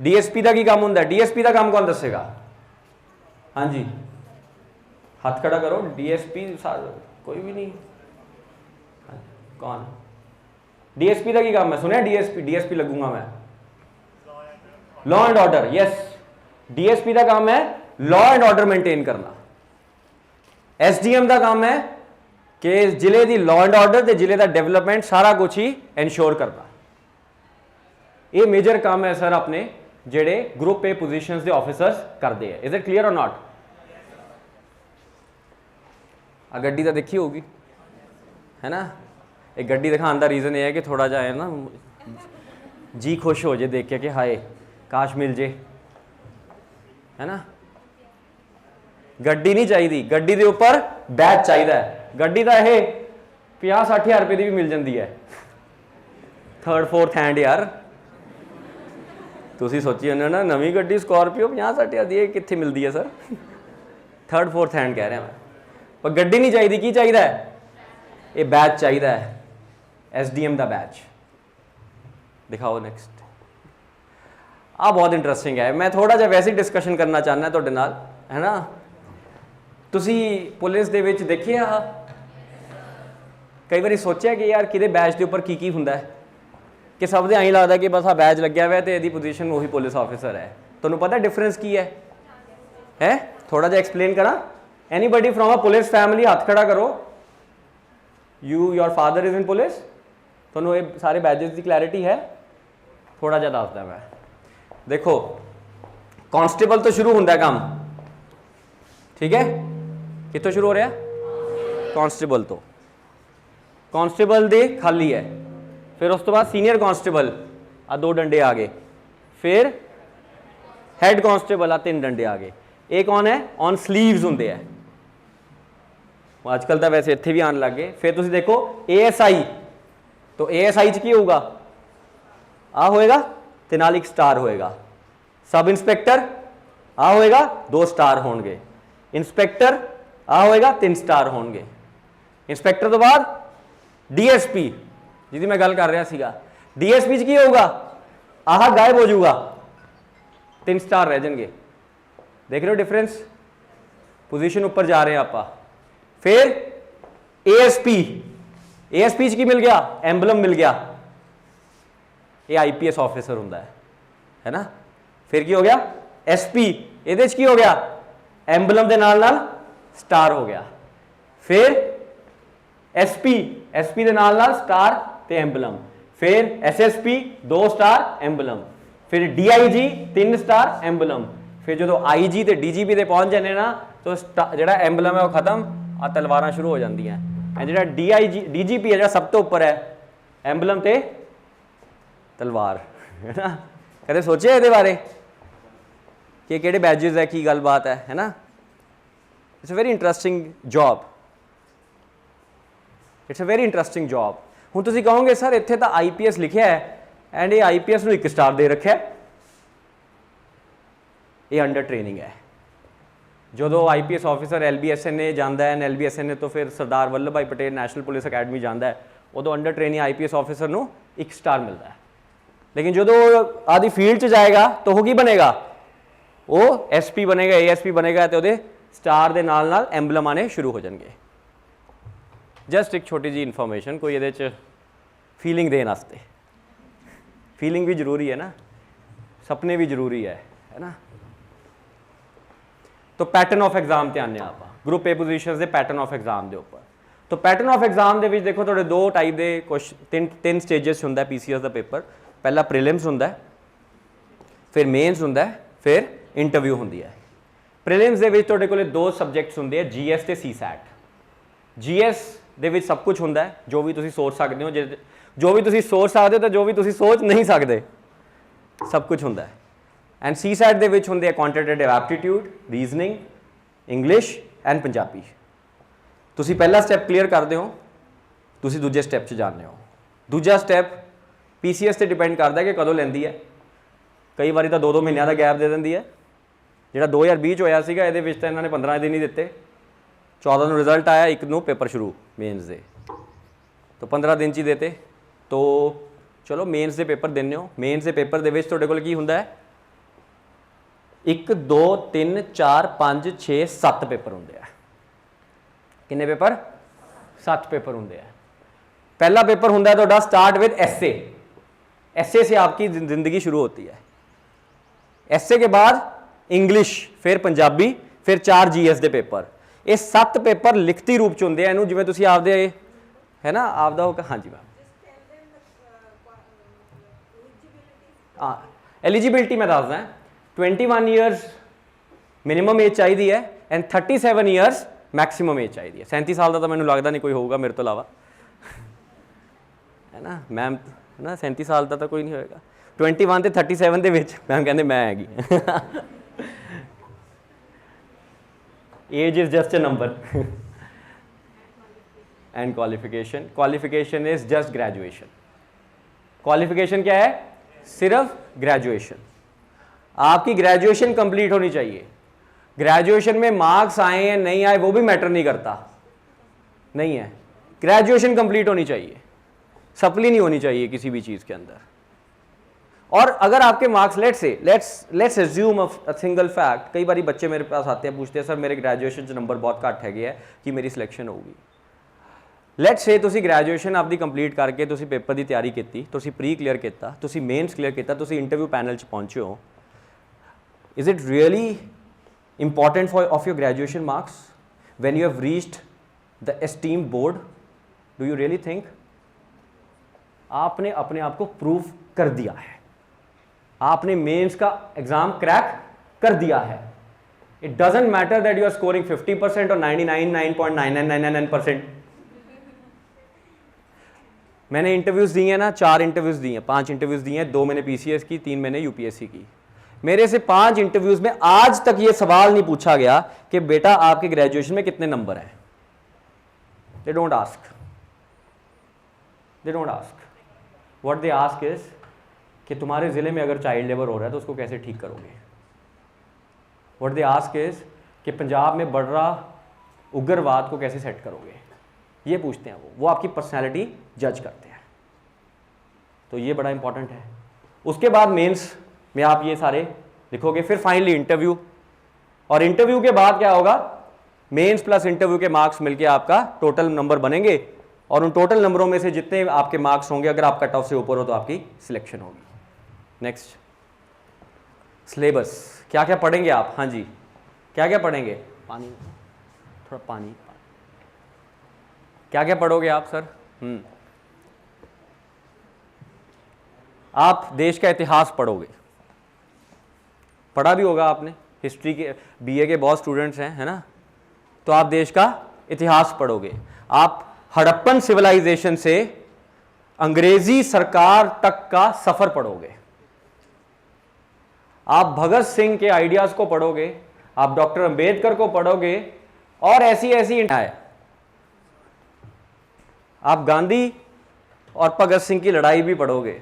DSP का की काम होंगे, DSP का काम कौन दसेगा, हाँ जी हाथ खड़ा करो। DSP कोई भी नहीं, कौन, DSP का की काम है, सुने DSP लगूंगा मैं, law and order, yes, DSP का काम है लॉ एंड ऑर्डर मेंटेन करना। SDM का काम है कि जिले की लॉ एंड ऑर्डर ते जिले का डेवलपमेंट सारा कुछ ही इंश्योर करना। ये मेजर काम है सर अपने जेड़े group A positions they officers करते हैं। इज इट क्लियर और नॉट। आ गड्डी तो देखी होगी, है ना। एक गड्डी दिखाने का रीज़न ये है कि थोड़ा जा है ना जी खुश हो जाए देख के कि हाय काश मिल जे, है ना। गड्डी नहीं चाहिए, गड्डी के उपर बैच चाहिए। गड्डी तो यह 50-60 हज़ार रुपये की भी मिल जाती है, 3rd 4th हैंड यार। तुसी सोची जाने ना नवी गड्डी स्कॉर्पियो 50-60 हज़ार दी कित्थे मिलती है सर, 3rd 4th हैंड कह रहा मैं। पर गड्डी नहीं चाहिए, की चाहिए, ये बैच चाहिए, SDM का बैच। दिखाओ नेक्स्ट। आ बहुत इंटरेस्टिंग है, मैं थोड़ा जा वैसे डिस्कशन करना चाहना तुहाडे नाल, है ना। तुसी पुलिस दे विच देखे आ कई बार सोचा कि यार कि बैच के उपर की हुंदा है, कि सब दे आई लगता कि बस आ बैच लग्या हुआ तो यदी पोजीशन वही पुलिस ऑफिसर है। तुहानूं पता डिफरेंस की है? थोड़ा जा एक्सप्लेन करा। Anybody from a police family हाथ खड़ा करो। Your father is in police. तुहानूं ये सारे बैजेस की क्लैरिटी है? थोड़ा जा दसदा मैं। देखो कांस्टेबल तो शुरू होंदा काम, ठीक है, कितों शुरू हो रहा है, कांस्टेबल तो। कांस्टेबल दे खाली है, फिर उस तो बाद सीनियर कांस्टेबल आ 2 डंडे आ गए, फिर हैड कांस्टेबल आ 3 डंडे आ गए। ये कौन है, ऑन स्लीव्स होंगे है, आजकल तो वैसे इत्थे भी आने लग गए। फिर तुसीं देखो ASI, तो ASI च की होगा, आ होएगा ते नाल एक स्टार होएगा। सब इंस्पैक्टर आ होएगा 2 स्टार होणगे, इंस्पैक्टर आ होएगा 3 स्टार होणगे। इंस्पैक्टर तो बाद DSP जिहदी मैं गल कर रहा सीगा, DSP च की होगा, आह गायब हो जाऊगा, 3 स्टार रह जाएंगे। देख रहे हो डिफरेंस, पोजीशन ऊपर जा रहे हैं आप। फिर ASP च की मिल गया, एंबलम मिल गया, ये IPS ऑफिसर होंदा है ना। फिर की हो गया SP, ये की हो गया, एंबलम के नाल नाल स्टार हो गया। फिर SP के नाल नाल स्टार ते एंबलम। फिर SSP 2 स्टार एंबलम। फिर DIG 3 स्टार एंबलम। फिर जो IG ते DGP ते पहुंच जाने ना, तो जिहड़ा एंबलम है वो खत्म, आ तलवारां शुरू हो जांदियां। जिहड़ा DGP है जिहड़ा सब तो उपर है, एंबलम ते तलवार, है ना। कदे सोचे ये बारे? कि किहड़े बैजेस है, की गलबात है ना। It's a very interesting job, it's a very interesting job. हुण तुसीं कहोगे सर इत्थे तां IPS लिखिआ है एंड ये IPS नूं 1 स्टार दे रखिआ, ये अंडर ट्रेनिंग है। जो IPS ऑफिसर LBSNA जाता है, LBSNA तो फिर सरदार वल्लभ भाई पटेल नैशनल पुलिस अकैडमी जाता है, उदों अंडर ट्रेनिंग IPS ऑफिसर नूं 1 स्टार मिलता है। लेकिन जो आदि फील्ड च जाएगा तो वो की बनेगा, वो SP बनेगा, ASP बनेगा, तो वो स्टार के नाल नाल एंबलम आने शुरू हो जाएंगे। जस्ट एक छोटी जी इन्फॉर्मेशन, कोई ये फीलिंग देने वास्ते, फीलिंग भी जरूरी है ना, सपने भी जरूरी है ना। तो पैटर्न ऑफ एग्जाम ते आने आप group A positions they pattern of exam के उपर। तो पैटर्न ऑफ एग्जाम के देखो थोड़े 2 टाइप के क्वेश्चन, तीन स्टेजेस होंगे PCS का पेपर। पहला प्रीलिम्स होंगे, फिर मेन्स होंगे, फिर इंटरव्यू होंगी है। प्रीलिम्स के थोड़े को 2 सबजैक्ट्स होंगे, GS ते CSAT। GS दे सब कुछ होंगे, जो भी तुसी सोच सकते हो, जो भी तुसी सोच सकते हो, तो जो भी तुसी सोच नहीं सकते, सब कुछ होंगे। एंड CSAT दे विच होंगे quantitative aptitude, reasoning, English and Punjabi. तुसी पहला स्टैप क्लीयर करते हो, तुसी दूजे स्टैप च जाते हो। दूजा स्टैप PCS से डिपेंड करता है कि कदों लैंदी है। कई बार तो 2-2 महीनों का गैप दे देंदी है। जिहड़ा 2020 होया सीगा, इहदे विच तां इन्हां ने 15 दिन ही दिते। 14 नूं रिजल्ट आया, 1 नूं पेपर शुरू मेन्स दे, तो 15 दिन च ही देते। तो चलो मेन्स के पेपर देने हो। मेन्स के पेपर दे विच तुहाडे कोल की हुंदा है, 1 2 3 4 5 6 7 पेपर होंगे। कितने पेपर? 7 पेपर होंगे। पहला पेपर होंगे तो स्टार्ट विद एसे। एसे से आपकी जिंदगी शुरू होती है। एसे के बाद इंग्लिश, फिर पंजाबी, फिर 4 GS के पेपर। ये 7 पेपर लिखती रूप च होंगे। इनू जिवें तुसीं आपदे है ना आपदा हो, हाँ जी मैम, हाँ एलिजिबिलिटी मैं दसदा। 21 ईयर्स मिनिमम एज चाहिए है एंड 37 ईयर्स मैक्सीमम एज चाहिए है। 37 साल का तो मैंने लगता नहीं कोई होगा मेरे तो अलावा, है ना मैम, है ना 37 साल का तो कोई नहीं होएगा। 21 ते 37 के विच मैम कहते मैं हैगी। Age is just a number. And qualification, qualification is just graduation. Qualification क्या है? सिर्फ ग्रेजुएशन। आपकी ग्रेजुएशन कंप्लीट होनी चाहिए। ग्रेजुएशन में मार्क्स आए या नहीं आए वो भी मैटर नहीं करता, नहीं है, ग्रेजुएशन कंप्लीट होनी चाहिए, सप्ली नहीं होनी चाहिए किसी भी चीज़ के अंदर। और अगर आपके marks let's assume a single fact, कई बार बच्चे मेरे पास आते हैं पूछते हैं सर मेरे ग्रेजुएशन च नंबर बहुत घट है कि मेरी सिलेक्शन होगी। लेट्स से तुसी ग्रेजुएशन आपकी कंप्लीट करके तुसी पेपर की तैयारी की, तुसी प्री क्लीयर किया, तुसी मेन्स क्लीयर किया, तुसी इंटरव्यू पैनल च पहुंचे हो। Is it really important for of your graduation marks when you have reached the esteem board? Do you really think आपने अपने आप को प्रूव कर दिया है, आपने मेंस का एग्जाम क्रैक कर दिया है? It doesn't matter that you are scoring 50% और 99.9999%। मैंने इंटरव्यूज़ दी हैं ना, 4 इंटरव्यूज़ दी हैं, 5 इंटरव्यूज़ दी हैं, 2 मैंने PCS की, 3 मैंने UPSC की। मेरे से 5 इंटरव्यूज़ में आज तक ये सवाल नहीं पूछा गया कि बेटा आपके ग्रेजुएशन में कितने नंबर हैं। They don't ask, they don't ask. What they ask is कि तुम्हारे ज़िले में अगर चाइल्ड लेबर हो रहा है तो उसको कैसे ठीक करोगे। व्हाट दे आस्क इज कि पंजाब में बढ़ रहा उग्रवाद को कैसे सेट करोगे, ये पूछते हैं वो आपकी पर्सनैलिटी जज करते हैं। तो ये बड़ा इंपॉर्टेंट है। उसके बाद मेंस में आप ये सारे लिखोगे, फिर फाइनली इंटरव्यू, और इंटरव्यू के बाद क्या होगा, मेंस प्लस इंटरव्यू के मार्क्स मिलके आपका टोटल नंबर बनेंगे, और उन टोटल नंबरों में से जितने आपके मार्क्स होंगे, अगर आप कट ऑफ से ऊपर हो तो आपकी सिलेक्शन होगी। नेक्स्ट, सिलेबस क्या क्या पढ़ेंगे आप? हाँ जी, क्या क्या पढ़ेंगे? पानी, थोड़ा पानी, क्या क्या पढ़ोगे आप सर? आप देश का इतिहास पढ़ोगे, पढ़ा भी होगा आपने, हिस्ट्री के BA के बहुत स्टूडेंट्स हैं, है ना, तो आप देश का इतिहास पढ़ोगे। आप हड़प्पन सिविलाइजेशन से अंग्रेजी सरकार तक का सफर पढ़ोगे। आप भगत सिंह के आइडियाज को पढ़ोगे, आप डॉक्टर अंबेडकर को पढ़ोगे, और ऐसी ऐसी है, आप गांधी और भगत सिंह की लड़ाई भी पढ़ोगे,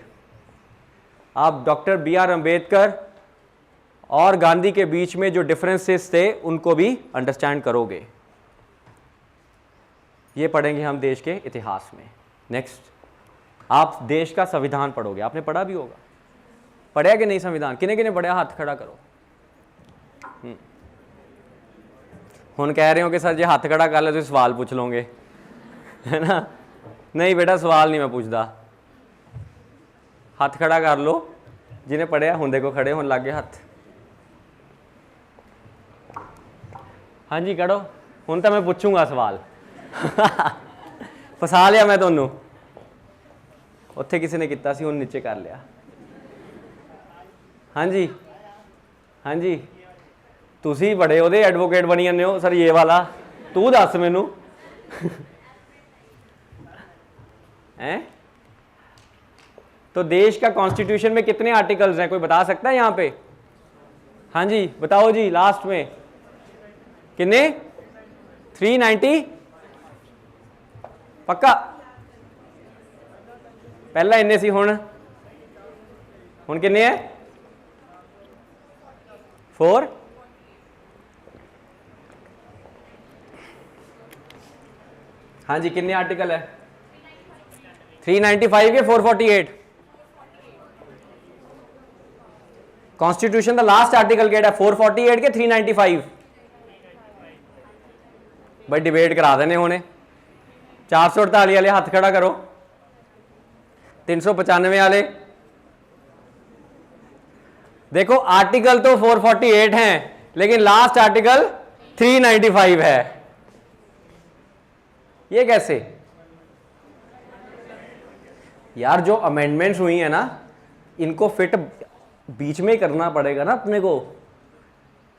आप डॉक्टर बी आर अंबेडकर और गांधी के बीच में जो डिफरेंसेस थे उनको भी अंडरस्टैंड करोगे। ये पढ़ेंगे हम देश के इतिहास में। नेक्स्ट, आप देश का संविधान पढ़ोगे, आपने पढ़ा भी होगा, पढ़ा कि नहीं संविधान? किने किने पढ़ा, हाथ खड़ा करो। हुण कह रहे हो कि सर जे हाथ खड़ा कर ले तो सवाल पूछ लोगे, है ना? नहीं बेटा, सवाल नहीं मैं पूछता, हाथ खड़ा कर लो जिन्हें पढ़िया। हुण देखो खड़े होने लग गए हाथ। हाँ जी करो, हुण तो मैं पूछूंगा सवाल। फसा लिया मैं तुहानू, उत्थे किसी ने किया सी, हुण नीचे कर लिया। हाँ जी, हाँ जी, तुसी बड़े ओहदे एडवोकेट बनी जाते हो सर, ये वाला तू दस मैनू। हैं? तो देश का कॉन्स्टिट्यूशन में कितने आर्टिकल्स हैं, कोई बता सकता है यहाँ पे? हाँ जी बताओ जी, लास्ट में कितने? 390 पक्का? पहला इन्ने सी, हुण किन्ने है? 4। हाँ जी, किन्ने आर्टिकल है? 395 के 448? कॉन्स्टिट्यूशन का लास्ट आर्टिकल केड़ा है, 448 के 395? भाई डिबेट करा देने होने। 448 वाले हाथ खड़ा करो, 395 वाले। देखो आर्टिकल तो 448 हैं, लेकिन लास्ट आर्टिकल 395 है। ये कैसे यार? जो अमेंडमेंट्स हुई है ना, इनको फिट बीच में ही करना पड़ेगा ना अपने को।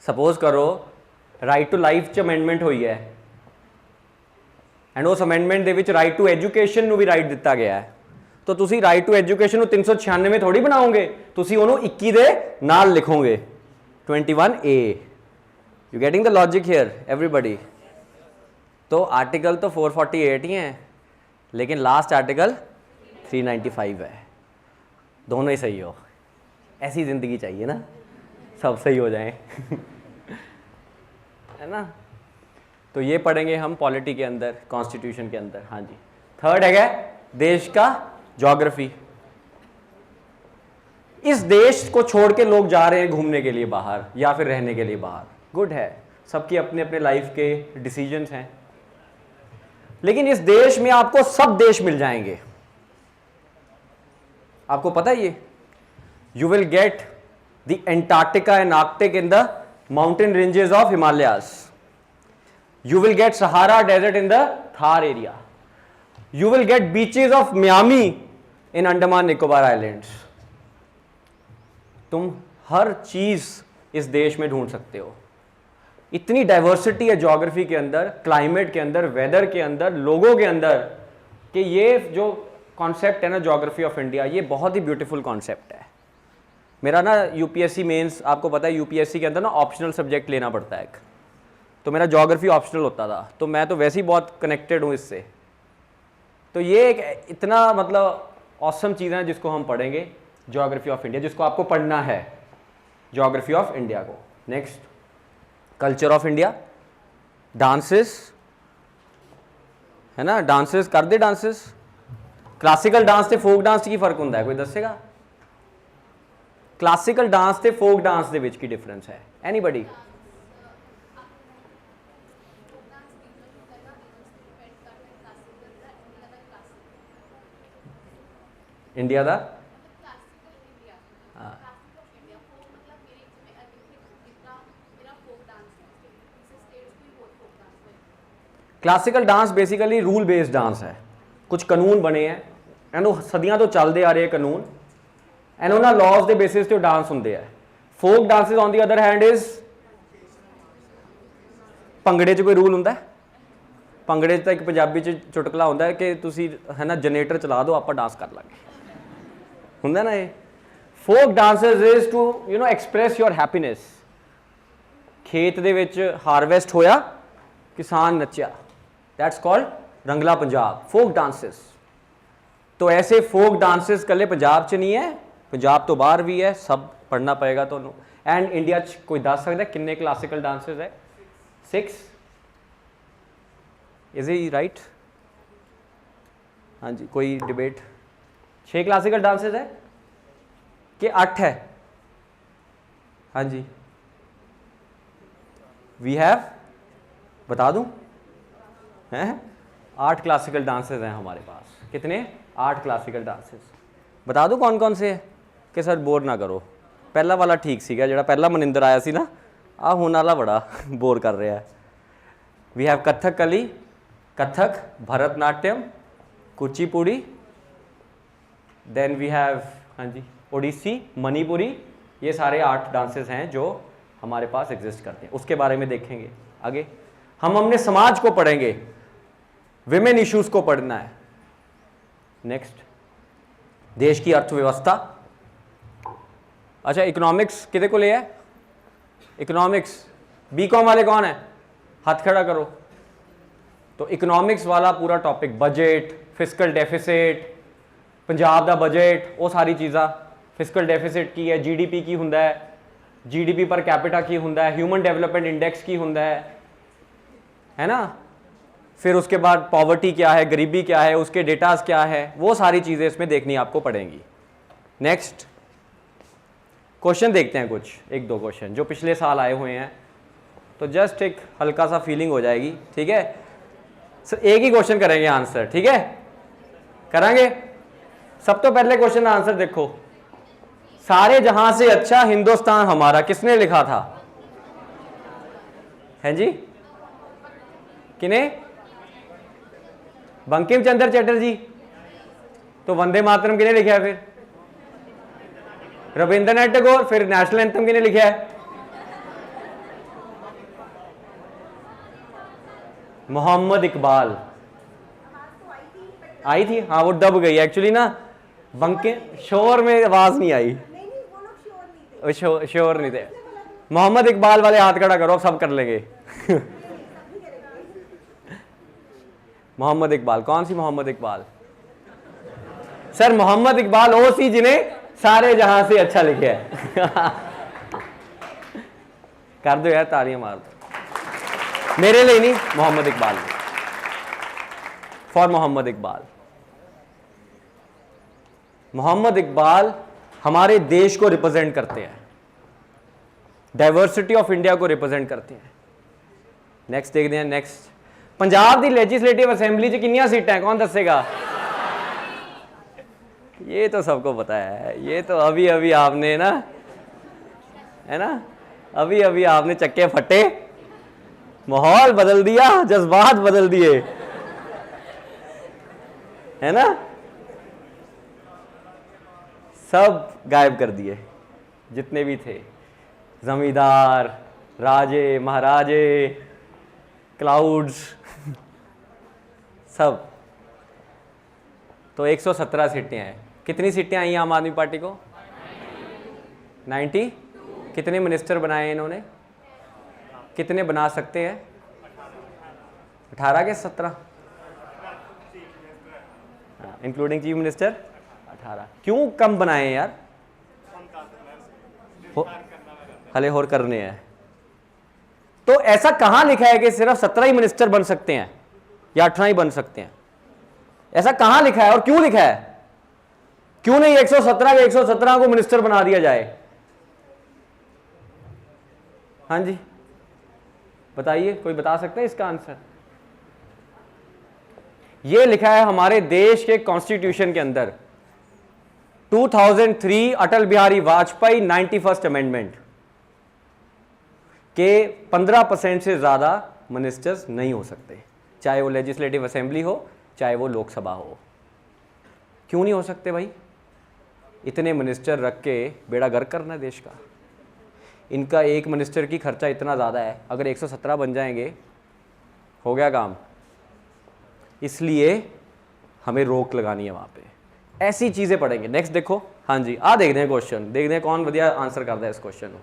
सपोज करो राइट टू लाइफ च अमेंडमेंट हुई है, एंड उस अमेंडमेंट दे विच राइट टू एजुकेशन नू भी राइट दिता गया है, तो तुसी राइट टू एजुकेशन 396 थोड़ी बनाओगे, तुसी उन्होंने 21 दे नाल लिखोगे 21A। You getting the logic here everybody? तो आर्टिकल तो 448 ही हैं, लेकिन लास्ट आर्टिकल 395 है। दोनों ही सही हो, ऐसी जिंदगी चाहिए ना, सब सही हो जाए। है ना? तो ये पढ़ेंगे हम पॉलिटी के अंदर, कॉन्स्टिट्यूशन के अंदर। हाँ जी। थर्ड है देश का ज्योग्राफी। इस देश को छोड़ के लोग जा रहे हैं घूमने के लिए बाहर, या फिर रहने के लिए बाहर। गुड है, सबकी अपने अपने लाइफ के डिसीजंस हैं, लेकिन इस देश में आपको सब देश मिल जाएंगे। आपको पता है ये? You will get the Antarctica and Arctic in the mountain ranges of Himalayas. You will get Sahara desert in the Thar area. You will get beaches of Miami in Andaman Nicobar Islands. तुम हर चीज इस देश में ढूंढ सकते हो। इतनी diversity है ज्योग्राफी के अंदर, क्लाइमेट के अंदर, वेदर के अंदर, लोगों के अंदर, कि ये जो कॉन्सेप्ट है ना ज्योग्राफी ऑफ इंडिया, ये बहुत ही ब्यूटीफुल कॉन्सेप्ट है। मेरा ना यूपीएससी मेंस, आपको पता है यूपीएससी के अंदर ना ऑप्शनल सब्जेक्ट लेना पड़ता है, तो मेरा ज्योग्राफी ऑप्शनल होता था, तो मैं तो वैसे ही बहुत कनेक्टेड हूँ इससे। तो ये एक इतना मतलब ऑसम चीज़ है जिसको हम पढ़ेंगे, ज्योग्राफी ऑफ इंडिया, जिसको आपको पढ़ना है ज्योग्राफी ऑफ इंडिया को। Next, culture of India, dances, है ना? डांसेस कर दे, डांसेस। क्लासिकल डांस से फोक डांस की फर्क होता है, कोई दसेगा? क्लासिकल डांस से फोक डांस दे विच की डिफरेंस है? एनीबडी? इंडिया का classical dance basically rule based dance है, कुछ कानून बने हैं एंड वो सदियां तो चलते आ रहे हैं कानून, एंड उन्होंने लॉज के बेसिस पे डांस होंगे है। Folk dances on the other hand is, भंगड़े च कोई रूल होंगे? भंगड़े तो एक पंजाबी च चुटकला होंगे है कि तुसी है ना जनरेटर चला दो, आप डांस कर लांगे, होंगे ना ये। folk dances is to express your happiness. खेत ਦੇ ਵਿੱਚ ਹਾਰਵੈਸਟ ਹੋਇਆ, किसान नच्चा, that's called Rangla Punjab, folk dances. तो ऐसे फोक डांसेस कल्ले पंजाब च नहीं है, पंजाब तो बाहर भी है, सब पढ़ना पएगा ਤੁਹਾਨੂੰ। एंड इंडिया च कोई दस सकता किन्ने क्लासिकल डांसेस है? 6, इज ही राइट? हाँ जी, कोई डिबेट? 6 क्लासिकल डांसेस है कि 8 है? हाँ जी, वी हैव, बता दूं, हैं 8 क्लासिकल डांसेस हैं हमारे पास। कितने? 8 क्लासिकल डांसेस। बता दूं कौन कौन से है कि सर बोर ना करो। पहला वाला ठीक सीगा, ਜਿਹੜਾ ਪਹਿਲਾ ਮਨਿੰਦਰ ਆਇਆ ਸੀ ਨਾ, ਆ ਹੁਣ ਵਾਲਾ ਬੜਾ बोर कर रहा है। We have Kathakali, Kathak, Bharatanatyam, Kuchipudi, then we have, हाँ जी, ओडिसी, मणिपुरी। ये सारे 8 डांसेस हैं जो हमारे पास एग्जिस्ट करते हैं, उसके बारे में देखेंगे आगे। हम अपने समाज को पढ़ेंगे, विमेन इश्यूज को पढ़ना है। नेक्स्ट, देश की अर्थव्यवस्था। अच्छा, इकोनॉमिक्स किधे को ले है? इकोनॉमिक्स बीकॉम वाले कौन है? हाथ खड़ा करो। तो इकोनॉमिक्स वाला पूरा topic, budget, fiscal deficit, Punjab दा बजट, वो सारी चीज़ा, फिस्कल डेफिसिट की है, जीडीपी की हुंदा है, जीडीपी पर कैपिटा की हुंदा है, ह्यूमन डेवलपमेंट इंडेक्स की हुंदा है ना। फिर उसके बाद पॉवर्टी क्या है, गरीबी क्या है, उसके डेटास क्या है, वो सारी चीज़ें इसमें देखनी आपको पड़ेंगी। नेक्स्ट, क्वेश्चन देखते हैं कुछ, 1-2 क्वेश्चन जो पिछले साल आए हुए हैं, तो जस्ट एक हल्का सा फीलिंग हो जाएगी, ठीक है। एक ही क्वेश्चन करेंगे आंसर, ठीक है, करांगे। सब तो पहले क्वेश्चन का आंसर देखो, सारे जहां से अच्छा हिंदुस्तान हमारा किसने लिखा था? हैं जी, किने? बंकिम चंद्र चटर्जी। तो वंदे मातरम किने लिखा है? फिर रविंद्रनाथ टैगोर। फिर नेशनल एंथम किने लिखा है? मोहम्मद इकबाल। आई थी, हाँ, वो दब गई एक्चुअली ना, बंकिम शोर में आवाज नहीं आई, श्योर नहीं थे। मोहम्मद इकबाल वाले हाथ खड़ा करो, सब कर लेंगे। मोहम्मद इकबाल, कौन सी मोहम्मद इकबाल? सर मोहम्मद इकबाल वो सी जिन्हें सारे जहां से अच्छा लिखे है। कर दो यार, तालियां मार दो मेरे लिए, नहीं मोहम्मद इकबाल, फॉर मोहम्मद इकबाल। मोहम्मद इकबाल हमारे देश को रिप्रेजेंट करते हैं, डाइवर्सिटी ऑफ इंडिया को रिप्रेजेंट करते हैं। नेक्स्ट देखते हैं। नेक्स्ट, पंजाब की लेजिस्लेटिव असेंबली च कितनी सीटें हैं? कौन दसेगा? ये तो सबको पता है, ये तो अभी अभी आपने ना, है ना, अभी अभी आपने चक्के फटे, माहौल बदल दिया, जज्बात बदल दिए, है ना, सब गायब कर दिए जितने भी थे, जमींदार, राजे, महाराजे, क्लाउड्स, सब। तो 117 सीटें हैं। कितनी सीटें आई आम आदमी पार्टी को? 90। कितने मिनिस्टर बनाए इन्होंने? कितने बना सकते हैं? 18 के 17, इंक्लूडिंग चीफ मिनिस्टर 18। क्यों कम बनाए यार? हले होर करने हैं। तो ऐसा कहां लिखा है कि सिर्फ 17 ही मिनिस्टर बन सकते हैं या 18 ही बन सकते हैं? ऐसा कहां लिखा है और क्यों लिखा है? क्यों नहीं 117 के 117 को मिनिस्टर बना दिया जाए? हाँ जी, बताइए, कोई बता सकता है इसका आंसर? ये लिखा है हमारे देश के कॉन्स्टिट्यूशन के अंदर, 2003 अटल बिहारी वाजपेयी 91st अमेंडमेंट के 15% से ज्यादा मिनिस्टर्स नहीं हो सकते, चाहे वो लेजिस्लेटिव असेंबली हो चाहे वो लोकसभा हो। क्यों नहीं हो सकते भाई? इतने मिनिस्टर रख के बेड़ा गर्क करना है देश का। इनका एक मिनिस्टर की खर्चा इतना ज़्यादा है, अगर 117 बन जाएंगे हो गया काम। इसलिए हमें रोक लगानी है वहाँ पे। ऐसी चीज़ें पढ़ेंगे। नेक्स्ट देखो, हाँ जी, आ देखते हैं क्वेश्चन, देखते हैं कौन वधिया आंसर करता है इस क्वेश्चन को।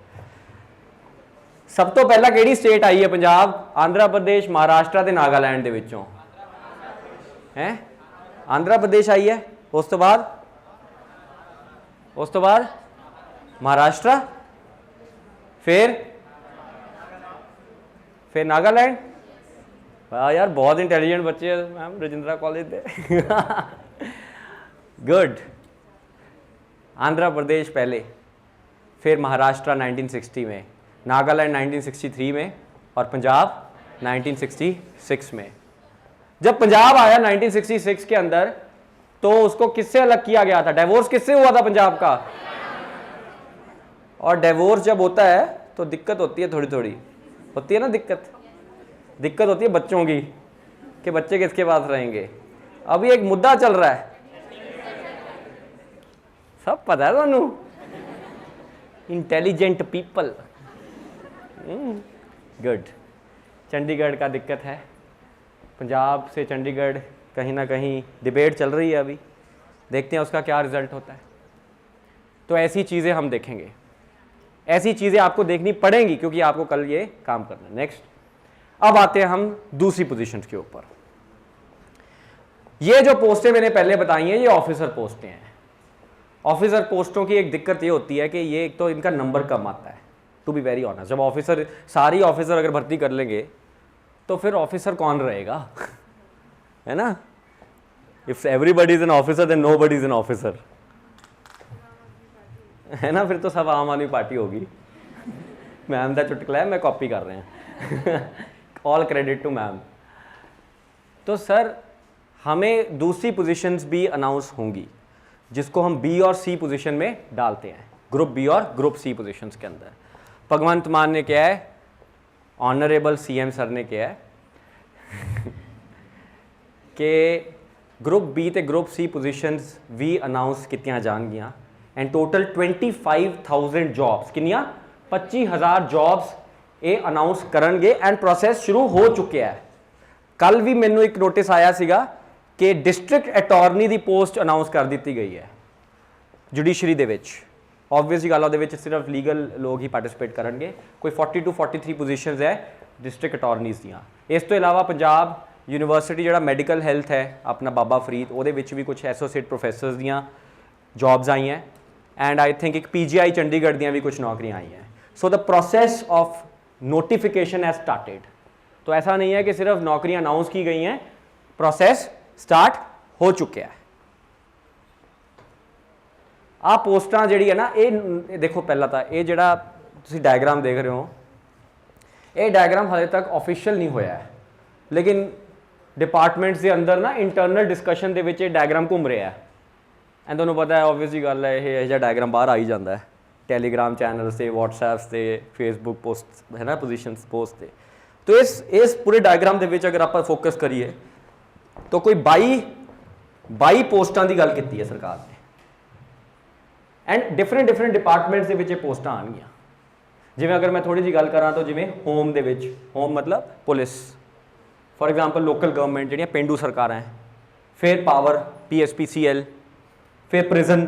सब तो पहला किहड़ी स्टेट आई है पंजाब, आंध्र प्रदेश, महाराष्ट्र ते नागालैंड दे विचों है? आंध्र प्रदेश आई है, उस तो बाद महाराष्ट्र, फिर नागालैंड। वाह यार, बहुत इंटैलीजेंट बच्चे हैं मैम रजिंद्रा कॉलेज दे। गुड। आंध्र प्रदेश पहले, फिर महाराष्ट्र 1960 में, नागालैंड 1963 में और पंजाब 1966 में। जब पंजाब आया 1966 के अंदर तो उसको किससे अलग किया गया था? डिवोर्स किससे हुआ था पंजाब का? और डिवोर्स जब होता है तो दिक्कत होती है, थोड़ी थोड़ी होती है ना दिक्कत होती है बच्चों की कि बच्चे किसके पास रहेंगे। अभी एक मुद्दा चल रहा है, सब पता है थानू, इंटेलिजेंट पीपल। गुड। चंडीगढ़ का दिक्कत है, पंजाब से चंडीगढ़ कहीं ना कहीं डिबेट चल रही है अभी, देखते हैं उसका क्या रिजल्ट होता है। तो ऐसी चीज़ें हम देखेंगे, ऐसी चीज़ें आपको देखनी पड़ेंगी क्योंकि आपको कल ये काम करना है। नेक्स्ट, अब आते हैं हम दूसरी पोजीशन के ऊपर। ये जो पोस्टें मैंने पहले बताई हैं ये ऑफिसर पोस्टें हैं। ऑफिसर पोस्टों की एक दिक्कत ये होती है कि ये एक तो इनका नंबर कम आता है, टू बी वेरी ऑनेस्ट। जब ऑफिसर, सारी ऑफिसर अगर भर्ती कर लेंगे तो फिर ऑफिसर कौन रहेगा? है ना? If everybody is an officer then nobody is an officer, है ना? फिर तो सब आम आदमी पार्टी होगी। मैम का चुटकुला है, मैं कॉपी कर रहे हैं। All credit to ma'am. तो सर हमें दूसरी पोजीशंस भी अनाउंस होंगी जिसको हम बी और सी पोजीशन में डालते हैं, ग्रुप बी और ग्रुप सी पोजीशंस के अंदर। भगवंत मान ने क्या है, ऑनरेबल सीएम सर ने क्या है कि ग्रुप बी ते ग्रुप सी पोजीशंस भी अनाउंस कितियां जाणगियां एंड टोटल 25,000 जॉब्स, किनियां 25,000 जॉब्स ये अनाउंस करनगे एंड प्रोसैस शुरू हो चुकिया है। कल भी मैनू एक नोटिस आया सीगा कि डिस्ट्रिक्ट अटॉर्नी की पोस्ट अनाउंस कर दी गई है जुडिशरी दे विच। ऑबवियसली गल ਉਹਦੇ ਵਿੱਚ सिर्फ लीगल लोग ही पार्टिसिपेट करनगे। कोई 40 to 43 पोजीशंस है डिस्ट्रिक्ट अटॉर्नीज़ दियां। इस तो इलावा पंजाब यूनिवर्सिटी ਜਿਹੜਾ मैडिकल हैल्थ है अपना बाबा फरीद, ਉਹਦੇ ਵਿੱਚ भी कुछ एसोसिएट प्रोफैसर्स दियां जॉब्स आई हैं एंड आई थिंक एक PGI चंडीगढ़ दियां भी कुछ नौकरियां आई हैं। So the process of notification has started. तो ऐसा नहीं है कि सिर्फ नौकरियां अनाउंस की गई हैं, प्रोसेस स्टार्ट हो चुका है। आ पोस्टां जिहड़ी है ना, ये देखो पहला तो ये जिहड़ा तुसीं डायग्राम देख रहे हो, ये डायग्राम हाले तक ऑफिशियल नहीं होया है, लेकिन डिपार्टमेंट्स के अंदर ना इंटरनल डिस्कशन दे विच ये डायग्राम घूम रहा है। एंड तुहानूं पता है ऑबवियसली गल है, ये जिहा डायग्राम बाहर आ ही जाता है टैलीग्राम चैनल से, व्हाट्सएप से, फेसबुक पोस्ट है ना, पोजीशंस पोस्ट से। तो इस पूरे डायग्राम दे विच अगर आप फोकस करिए तो कोई 22 पोस्टां की गल की है सरकार ने एंड डिफरेंट डिपार्टमेंट्स के पोस्टां आउणगियां। जिवें अगर मैं थोड़ी जी गल करा तो जिवें होम दे विच, होम मतलब police, for example local government जिहड़ियां पेंडू सरकारां हैं, फिर पावर PSPCL, फिर प्रिजन,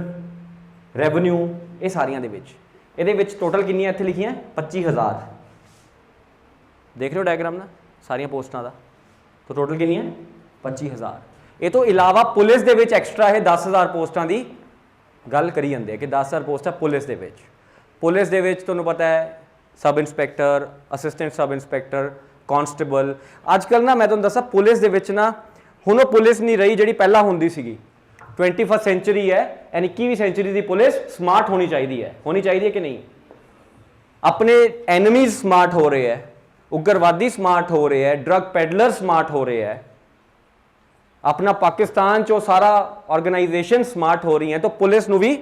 रेवन्यू, ये सारियां दे विच, इहदे विच टोटल कितनियां इत्थे लिखियां 25,000। देख रहे हो डायग्राम ना सारियां पोस्टां दा, तो टोटल कितनी है 25,000। ये तो इलावा पुलिस दे विच एक्सट्रा है 10,000 पोस्टां दी गल करी जांदे कि 10,000 पोस्टां पुलिस दे विच। पुलिस दे विच तुहानूं पता है sub inspector, assistant sub inspector, constable. अजकल ना मैं तुहानूं दस्सां पुलिस दे विच ना हुण वो पुलिस नहीं रही जिहड़ी पहलां हुंदी सीगी। 21वीं सेंचुरी है एंड 21वीं सेंचुरी की पुलिस स्मार्ट होनी चाहिए कि नहीं? अपने एनिमीज स्मार्ट हो रहे हैं, उग्रवादी स्मार्ट हो रहे हैं, ड्रग पेडलर स्मार्ट हो रहे हैं, अपना पाकिस्तान चो सारा ऑर्गेनाइजेशन स्मार्ट हो रही है। तो पुलिस नूं भी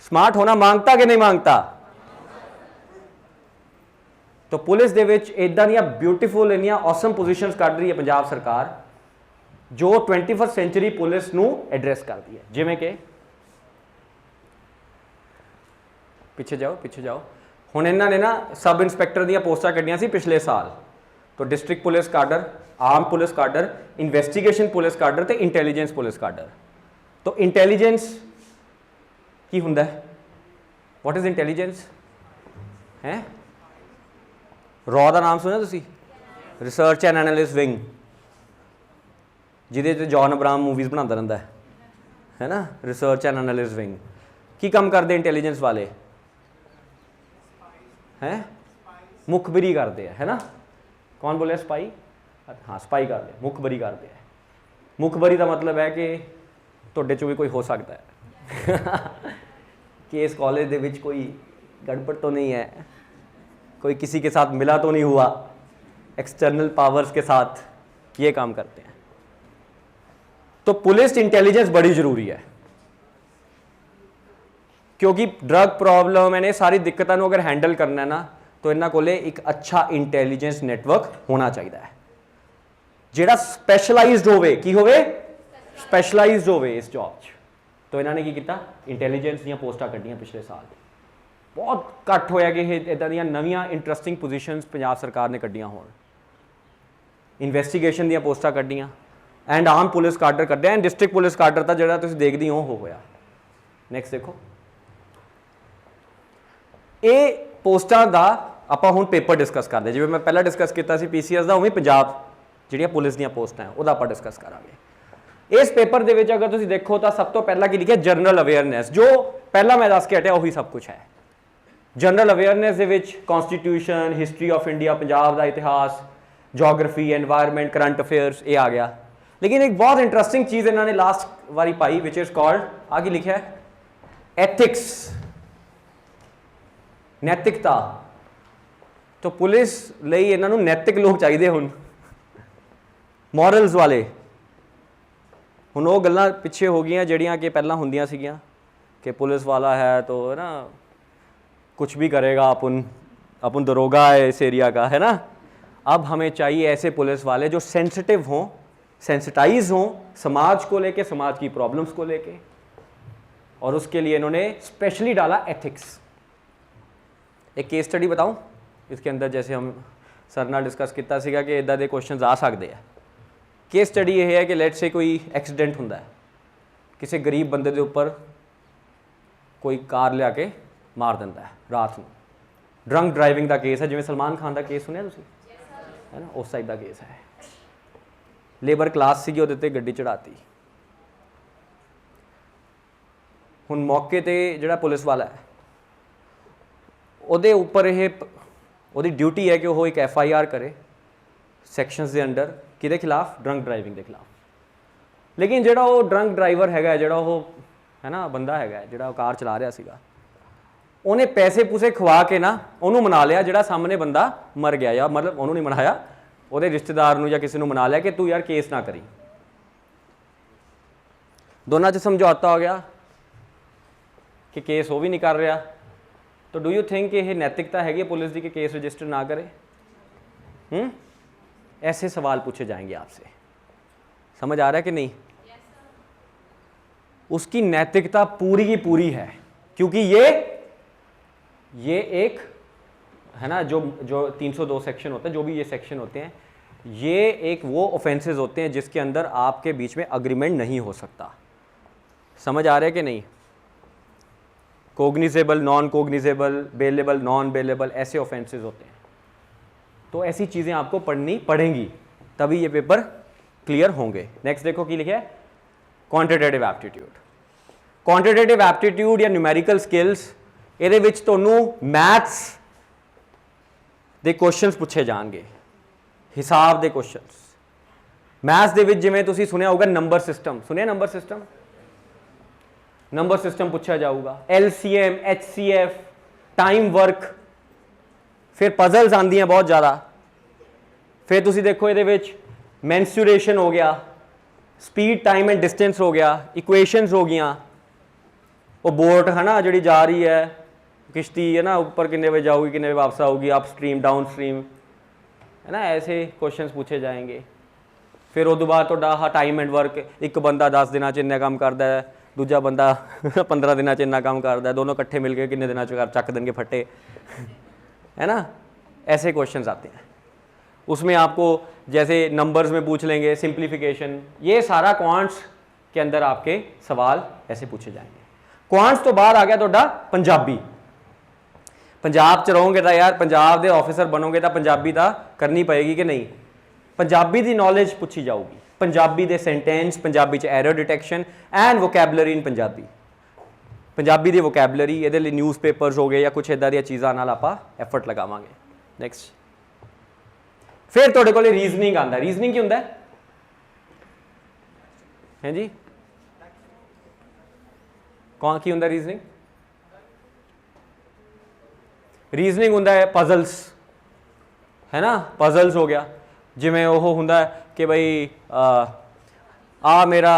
स्मार्ट होना मांगता कि नहीं मांगता? तो पुलिस दे विच इदां दियां ब्यूटीफुल इन्नियां ऑसम पोजीशंस कढ रही है पंजाब सरकार जो 21वीं सेंचुरी पुलिस नूं एड्रैस करती है। जिवें कि पिछे जाओ हुण इन्हां ने ना सब इंस्पैक्टर दियां पोस्टां कढियां सी पिछले साल। तो district police cadre, arm police cadre, investigation police cadre ते इंटैलीजेंस पुलिस काडर। तो इंटैलीजेंस की हुंदा है, व्हाट इज इंटैलीजेंस है? रॉ का नाम सुनिया तुसी? रिसर्च एंड एनालिसिस विंग, जिहदे जॉन अब्राहम मूवीज़ बनाता रहता है ना, रिसर्च एंड एनालिसिस विंग। की काम करते इंटैलीजेंस वाले हैं? मुखबरी करते हैं, है ना? कौन बोले स्पाई? हाँ स्पाई करते, मुखबरी करते हैं। मुखबरी का मतलब है कि तुहाडे चों भी कोई हो सकता है कि इस कॉलेज दे विच कोई गड़बड़ तो नहीं है, कोई किसी के साथ मिला तो नहीं हुआ, एक्सटर्नल पावर्स के साथ ये काम करते हैं। तो पुलिस इंटेलिजेंस बड़ी जरूरी है, क्योंकि ड्रग प्रॉब्लम एंड ये सारी दिक्कतों को अगर हैंडल करना है ना, तो इन्होंने कोले एक अच्छा इंटेलिजेंस नेटवर्क होना चाहिए है, जिहड़ा स्पैशलाइज्ड होवे। की होवे? स्पैशलाइज्ड होवे इस जॉब च। तो इन्होंने की किया? इंटेलिजेंस दी पोस्टां कड्ढियां पिछले साल। बहुत घट होया कि इदां दी नवीं इंटरस्टिंग पोजीशनस पंजाब सरकार ने कड्ढियां होण। इन्वेस्टिगेशन दी पोस्टां कड्ढियां एंड आम पुलिस काडर कड्ढिया एंड डिस्ट्रिक्ट पुलिस काडर दा जिहड़ा तुसीं देखदी हो होया। नैक्सट देखो, ये पोस्टां दा आपां हुण पेपर डिस्कस करदे, जिवें मैं पहला डिस्कस किया सी PCS दा, उवें पंजाब जिहड़ियां पुलिस दीयां पोस्टां हैं उहदा आपां डिस्कस करांगे। इस पेपर दे विच अगर तुसीं देखो तो सब तो पहला की लिखिआ जनरल अवेयरनैस, जो पहला मैं दस के हटिया उही सब कुछ है। General awareness they which constitution, history of India, Punjab दा इतिहास, जोग्राफी, एनवायरमेंट, करंट अफेयर्स ये आ गया। लेकिन एक बहुत इंटरस्टिंग चीज़ इन्होंने लास्ट वारी पाई विच इज कॉल्ड, आगे लिखा है एथिक्स, नैतिकता। तो पुलिस लई इन्हों नैतिक लोग चाहिए हुण, मॉरल्स वाले। हुण वो गल्लां पिछे हो गई जिहड़ियां कि पहलां हुंदियां सीगियां कि पुलिस वाला है तो है ना कुछ भी करेगा, अपन दरोगा है इस एरिया का, है ना। अब हमें चाहिए ऐसे पुलिस वाले जो सेंसिटिव हों, सेंसिटाइज हों समाज को लेके, समाज की प्रॉब्लम्स को लेके, और उसके लिए इन्होंने स्पेशली डाला एथिक्स। एक केस स्टडी बताऊं इसके अंदर, जैसे हम सर नाल डिस्कस किया सीगा कि इदां दे क्वेश्चन आ सकते हैं। केस स्टडी ये है कि लेट से कोई एक्सीडेंट हुंदा है, किसी गरीब बंदे के उपर कोई कार लिया के मार दिंदा है रात में। ड्रंक ड्राइविंग का केस है, जिवें सलमान खान का केस सुनिया तुसीं, है ना, उस टाइप का केस है। लेबर क्लास सी उहदे ते गड्डी चढ़ाती। हुण मौके ते जिहड़ा पुलिस वाला है उहदे उपर उहदी ड्यूटी है कि वह एक FIR करे सैक्शनस के अंडर, किहदे खिलाफ? ड्रंक ड्राइविंग के खिलाफ। लेकिन जिहड़ा वो ड्रंक ड्राइवर हैगा, जिहड़ा वो है ना बंदा हैगा जिहड़ा कार चला रहा सीगा, उन्हें पैसे पूसे खवा के ना उन्होंने मना लिया जिहड़ा सामने बंदा मर गया, या मतलब उन्होंने नहीं मनाया, ਉਹਦੇ ਰਿਸ਼ਤੇਦਾਰ ਨੂੰ ਜਾਂ ਕਿਸੇ ਨੂੰ ਮਨਾ ਲਿਆ ਕਿ ਤੂੰ ਯਾਰ ਕੇਸ ਨਾ ਕਰੀ। ਦੋਨਾਂ 'ਚ ਸਮਝੌਤਾ ਹੋ ਗਿਆ कि केस वो भी नहीं कर रहा। तो डू यू थिंक ये नैतिकता हैगी पुलिस की कि केस रजिस्टर ना करे? ऐसे सवाल पूछे जाएंगे आपसे, समझ आ रहा है कि नहीं? उसकी नैतिकता पूरी की पूरी है, क्योंकि ये एक है ना जो 302 सेक्शन होता है, जो भी ये सेक्शन होते हैं, ये एक वो ऑफेंसेस होते हैं जिसके अंदर आपके बीच में अग्रीमेंट नहीं हो सकता। समझ आ रहा है कि नहीं? Cognisable, non cognisable, bailable, non bailable, ऐसे ऑफेंसेस होते हैं। तो ऐसी चीज़ें आपको पढ़नी पड़ेंगी, तभी ये पेपर क्लियर होंगे। नेक्स्ट देखो की लिखा है क्वांटिटेटिव एप्टीट्यूड। क्वांटिटेटिव एप्टीट्यूड या न्यूमेरिकल स्किल्स, ਇਹਦੇ ਵਿੱਚ ਤੁਹਾਨੂੰ मैथ्स ਦੇ क्वेश्चंस पूछे जाएंगे, हिसाब ਦੇ क्वेश्चंस। मैथ्स ਦੇ ਵਿੱਚ ਜਿਵੇਂ ਤੁਸੀਂ ਸੁਣਿਆ ਹੋਊਗਾ नंबर सिस्टम, सुनिया नंबर सिस्टम? नंबर सिस्टम पूछा जाऊगा, LCM, HCF, टाइम वर्क, फिर पजल्स आंदी हैं बहुत ज़्यादा। फिर तुसी देखो ये मैंसूरेशन हो गया, स्पीड टाइम एंड डिस्टेंस हो गया, इक्वेशंस हो गई, वो बोट है ना जी जा रही है, किश्ती है ना ऊपर कितने बजे जाऊगी, कितने बजे वापस आऊगी, अप स्ट्रीम डाउन स्ट्रीम, है ना, ऐसे क्वेश्चंस पूछे जाएंगे। फिर उस बाद तो टाइम एंड वर्क, एक बंदा 10 दिन इन्ना काम करता है, दूजा बंदा 15 दिन इन्ना काम करता है, दोनों कट्ठे मिलके किन्ने दिन चक देंगे फट्टे, है ना, ऐसे क्वेश्चंस आते हैं। उसमें आपको जैसे नंबर्स में पूछ लेंगे सिंप्लीफिकेशन, ये सारा क्वांट्स के अंदर आपके सवाल ऐसे पूछे जाएंगे। क्वांट्स तो बाहर आ गया ਤੁਹਾਡਾ पंजाबी। पंजाब च रहोगे तो यार पंजाब के ऑफिसर बनोगे तो पंजाबी तो करनी पएगी कि नहीं। पंजाबी की नॉलेज पूछी जाऊगी, पंजाबी के सेंटेंस, पंजाबी च एरर डिटेक्शन एंड वोकैबलरी इन पंजाबी। पंजाबी की वोकैबलरी ये न्यूज़पेपर्स हो गए या कुछ इदा दी चीज़ों नाल आपां एफर्ट लगावांगे। नैक्सट फिर तुहाडे कोल रीजनिंग आंदा। रीजनिंग की हुंदा है जी, कौन की हुंदा रीजनिंग? रीजनिंग हुंदा है पजल्स, है ना, पजल्स हो गया। जिमें वो हुंदा है कि भाई आ मेरा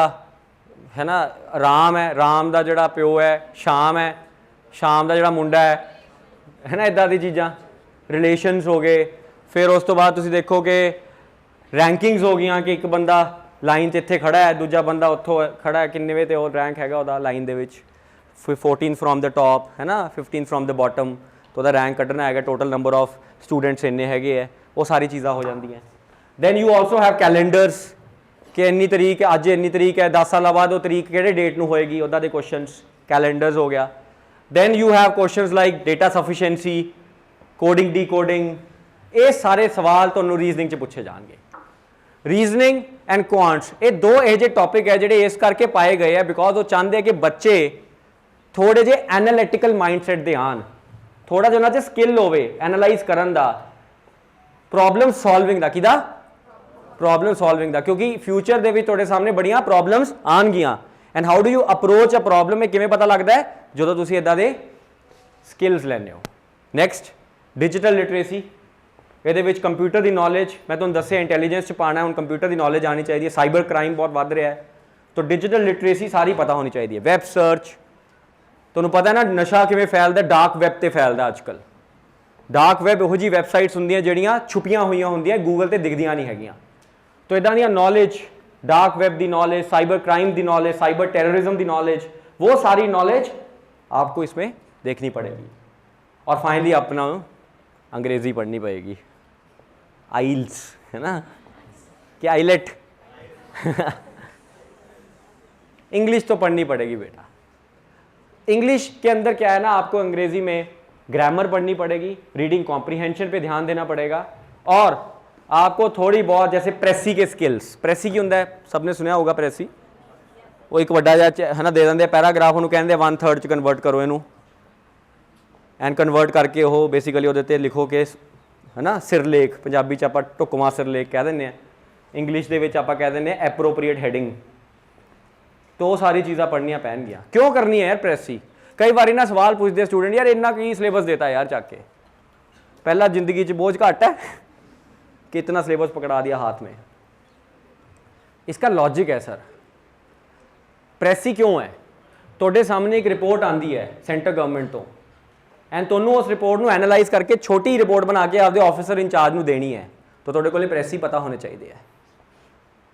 है ना राम है, राम का जोड़ा प्यो है शाम है, शाम का जोड़ा मुंडा है ना, इदा दी चीज़ां, रिलेशनस हो गए। फिर उस तो बाद तुसीं देखो कि रैंकिंग्स हो गई कि एक बंदा लाइन च इत्थे खड़ा है, दूजा बंदा उत्थों खड़ा है, किन्ने वे तो रैंक हैगा उहदा लाइन दे विच, 14 फ्रॉम द टॉप है ना, 15 फ्रॉम द बॉटम, तो उहदा रैंक कड्ढना है, टोटल नंबर ऑफ स्टूडेंट्स इन्ने हैगे है, वो सारी चीज़ां हो जांदियां। Then you also have calendars कि इन्नी तरीक अज इन्नी तरीक है, 10 साल बाद वो तरीक किहड़े डेट नूं होएगी, उहदा दे क्वेश्चनस, कैलेंडर्स हो गया। Then you have questions like data sufficiency, coding decoding, ये सारे सवाल तुहानूं रीजनिंग च पूछे जाएंगे। रीजनिंग एंड क्वांट्स ये दो यह जे टॉपिक है जिहड़े इस करके पाए गए हैं बिकॉज वो चाहते हैं कि बच्चे थोड़े जे एनालिटिकल माइंडसैट दे आन, थोड़ा जिहा उन्हां च स्किल होवे एनालाइज करन दा, प्रॉब्लम सॉल्विंग दा, किहदा प्रॉब्लम सॉल्विंग दा, क्योंकि फ्यूचर दे विच तुहाडे सामने बड़ियां प्रॉब्लम्स आनगियां and how do you approach a problem में किवें पता लगता है जो तुसीं इदां दे स्किल्स लैंदे हो। नैक्सट डिजिटल लिटरेसी, ये कंप्यूटर की नॉलेज मैं तुहानूं दस्सिया इंटैलीजेंस च पाना, हुण कंप्यूटर की नॉलेज आनी चाहिए। साइबर क्राइम बहुत वध रहा है, तो डिजिटल लिटरेसी सारी पता होनी चाहिए। वैब सर्च, तुहानूं पता है ना नशा किवें फैलदा, डार्क वैब ते फैलदा अजकल। डार्क वैब इहो जी वैबसाइट्स हुंदियां जिहड़ियां छुपियां हुई हुंदियां, गूगल ते दिखदियां नहीं हैगियां। तो इदां दी नॉलेज, डार्क वैब की नॉलेज, साइबर क्राइम की नॉलेज, साइबर टेररिज्म की नॉलेज, वो सारी नॉलेज आपको इसमें देखनी पड़ेगी। और फाइनली अपना अंग्रेज़ी पढ़नी पड़ेगी, आइल्स है ना, क्या आइलेट इंग्लिश तो पढ़नी पड़ेगी बेटा। इंग्लिश के अंदर क्या है ना, आपको अंग्रेज़ी में ग्रामर पढ़नी पड़ेगी, रीडिंग कॉम्प्रीहेंशन पे ध्यान देना पड़ेगा, और आपको थोड़ी बहुत जैसे प्रेसी के स्किल्स, प्रेसी की होंदा है, सबने सुना होगा प्रेसी, वो एक वड्डा जिहा है ना दे देंगे पैराग्राफ, उन्होंने कहते 1/3 च कन्वर्ट करो इनू एंड कन्वर्ट करके वो बेसिकली वो लिखो कि है ना सिरलेख, पंजाबी च आपां ढुकवां सिरलेख कह दें, इंग्लिश दे विच आपां कह दें एप्रोप्रीएट हैडिंग। तो वो सारी चीज़ां पढ़नियां पैणगियां। क्यों करनी है यार प्रेसी? कई बार ना सवाल पूछते स्टूडेंट, यार इन्ना की सिलेबस देता है यार चक के, पहला जिंदगी च बोझ घट है कि इतना सिलेबस पकड़ा दिया हाथ में। इसका लॉजिक है सर, प्रेसी क्यों है? तुहाडे सामने एक रिपोर्ट आती है सेंटर गवर्नमेंट तो, एंड तुहानूं उस रिपोर्ट को एनालाइज करके छोटी रिपोर्ट बना के आपके ऑफिसर इंचार्ज को देनी है, तो तुहाडे कोल प्रेस ही पता होने चाहिए।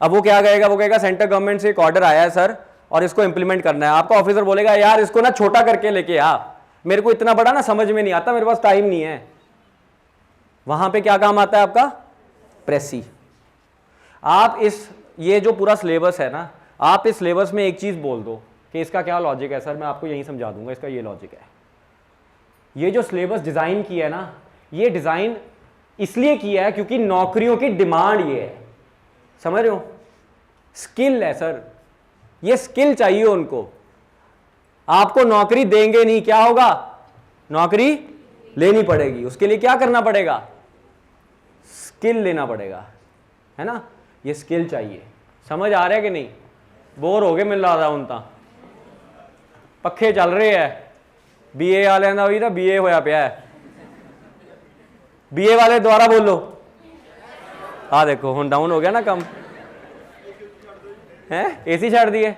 अब वो क्या कहेगा, वो कहेगा सेंटर गवर्नमेंट से एक ऑर्डर आया है सर और इसको इंप्लीमेंट करना है। आपका ऑफिसर बोलेगा यार इसको ना छोटा करके लेके आ, मेरे को इतना बड़ा ना समझ में नहीं आता, मेरे पास टाइम नहीं है। वहां पे क्या काम आता है आपका? प्रेसी। आप इस ये जो पूरा सिलेबस है ना, आप इस सिलेबस में एक चीज़ बोल दो कि इसका क्या लॉजिक है सर, मैं आपको यही समझा दूंगा, इसका ये लॉजिक है। ये जो सिलेबस डिज़ाइन किया है ना, ये डिज़ाइन इसलिए किया है क्योंकि नौकरियों की डिमांड ये है, समझ रहे हो? स्किल है सर, ये स्किल चाहिए उनको। आपको नौकरी देंगे नहीं, क्या होगा? नौकरी लेनी पड़ेगी, उसके लिए क्या करना पड़ेगा? स्किल लेना पड़ेगा, है ना? ये स्किल चाहिए। समझ आ रहा है कि नहीं? बोर हो गए मिल रहा था हूं तो पखे चल रहे हैं, बीए वाले का भी ना बीए होया पिया है। बीए वाले दोबारा बोलो, हाँ देखो हुण डाउन हो गया ना कम है, एसी छड़ दिए,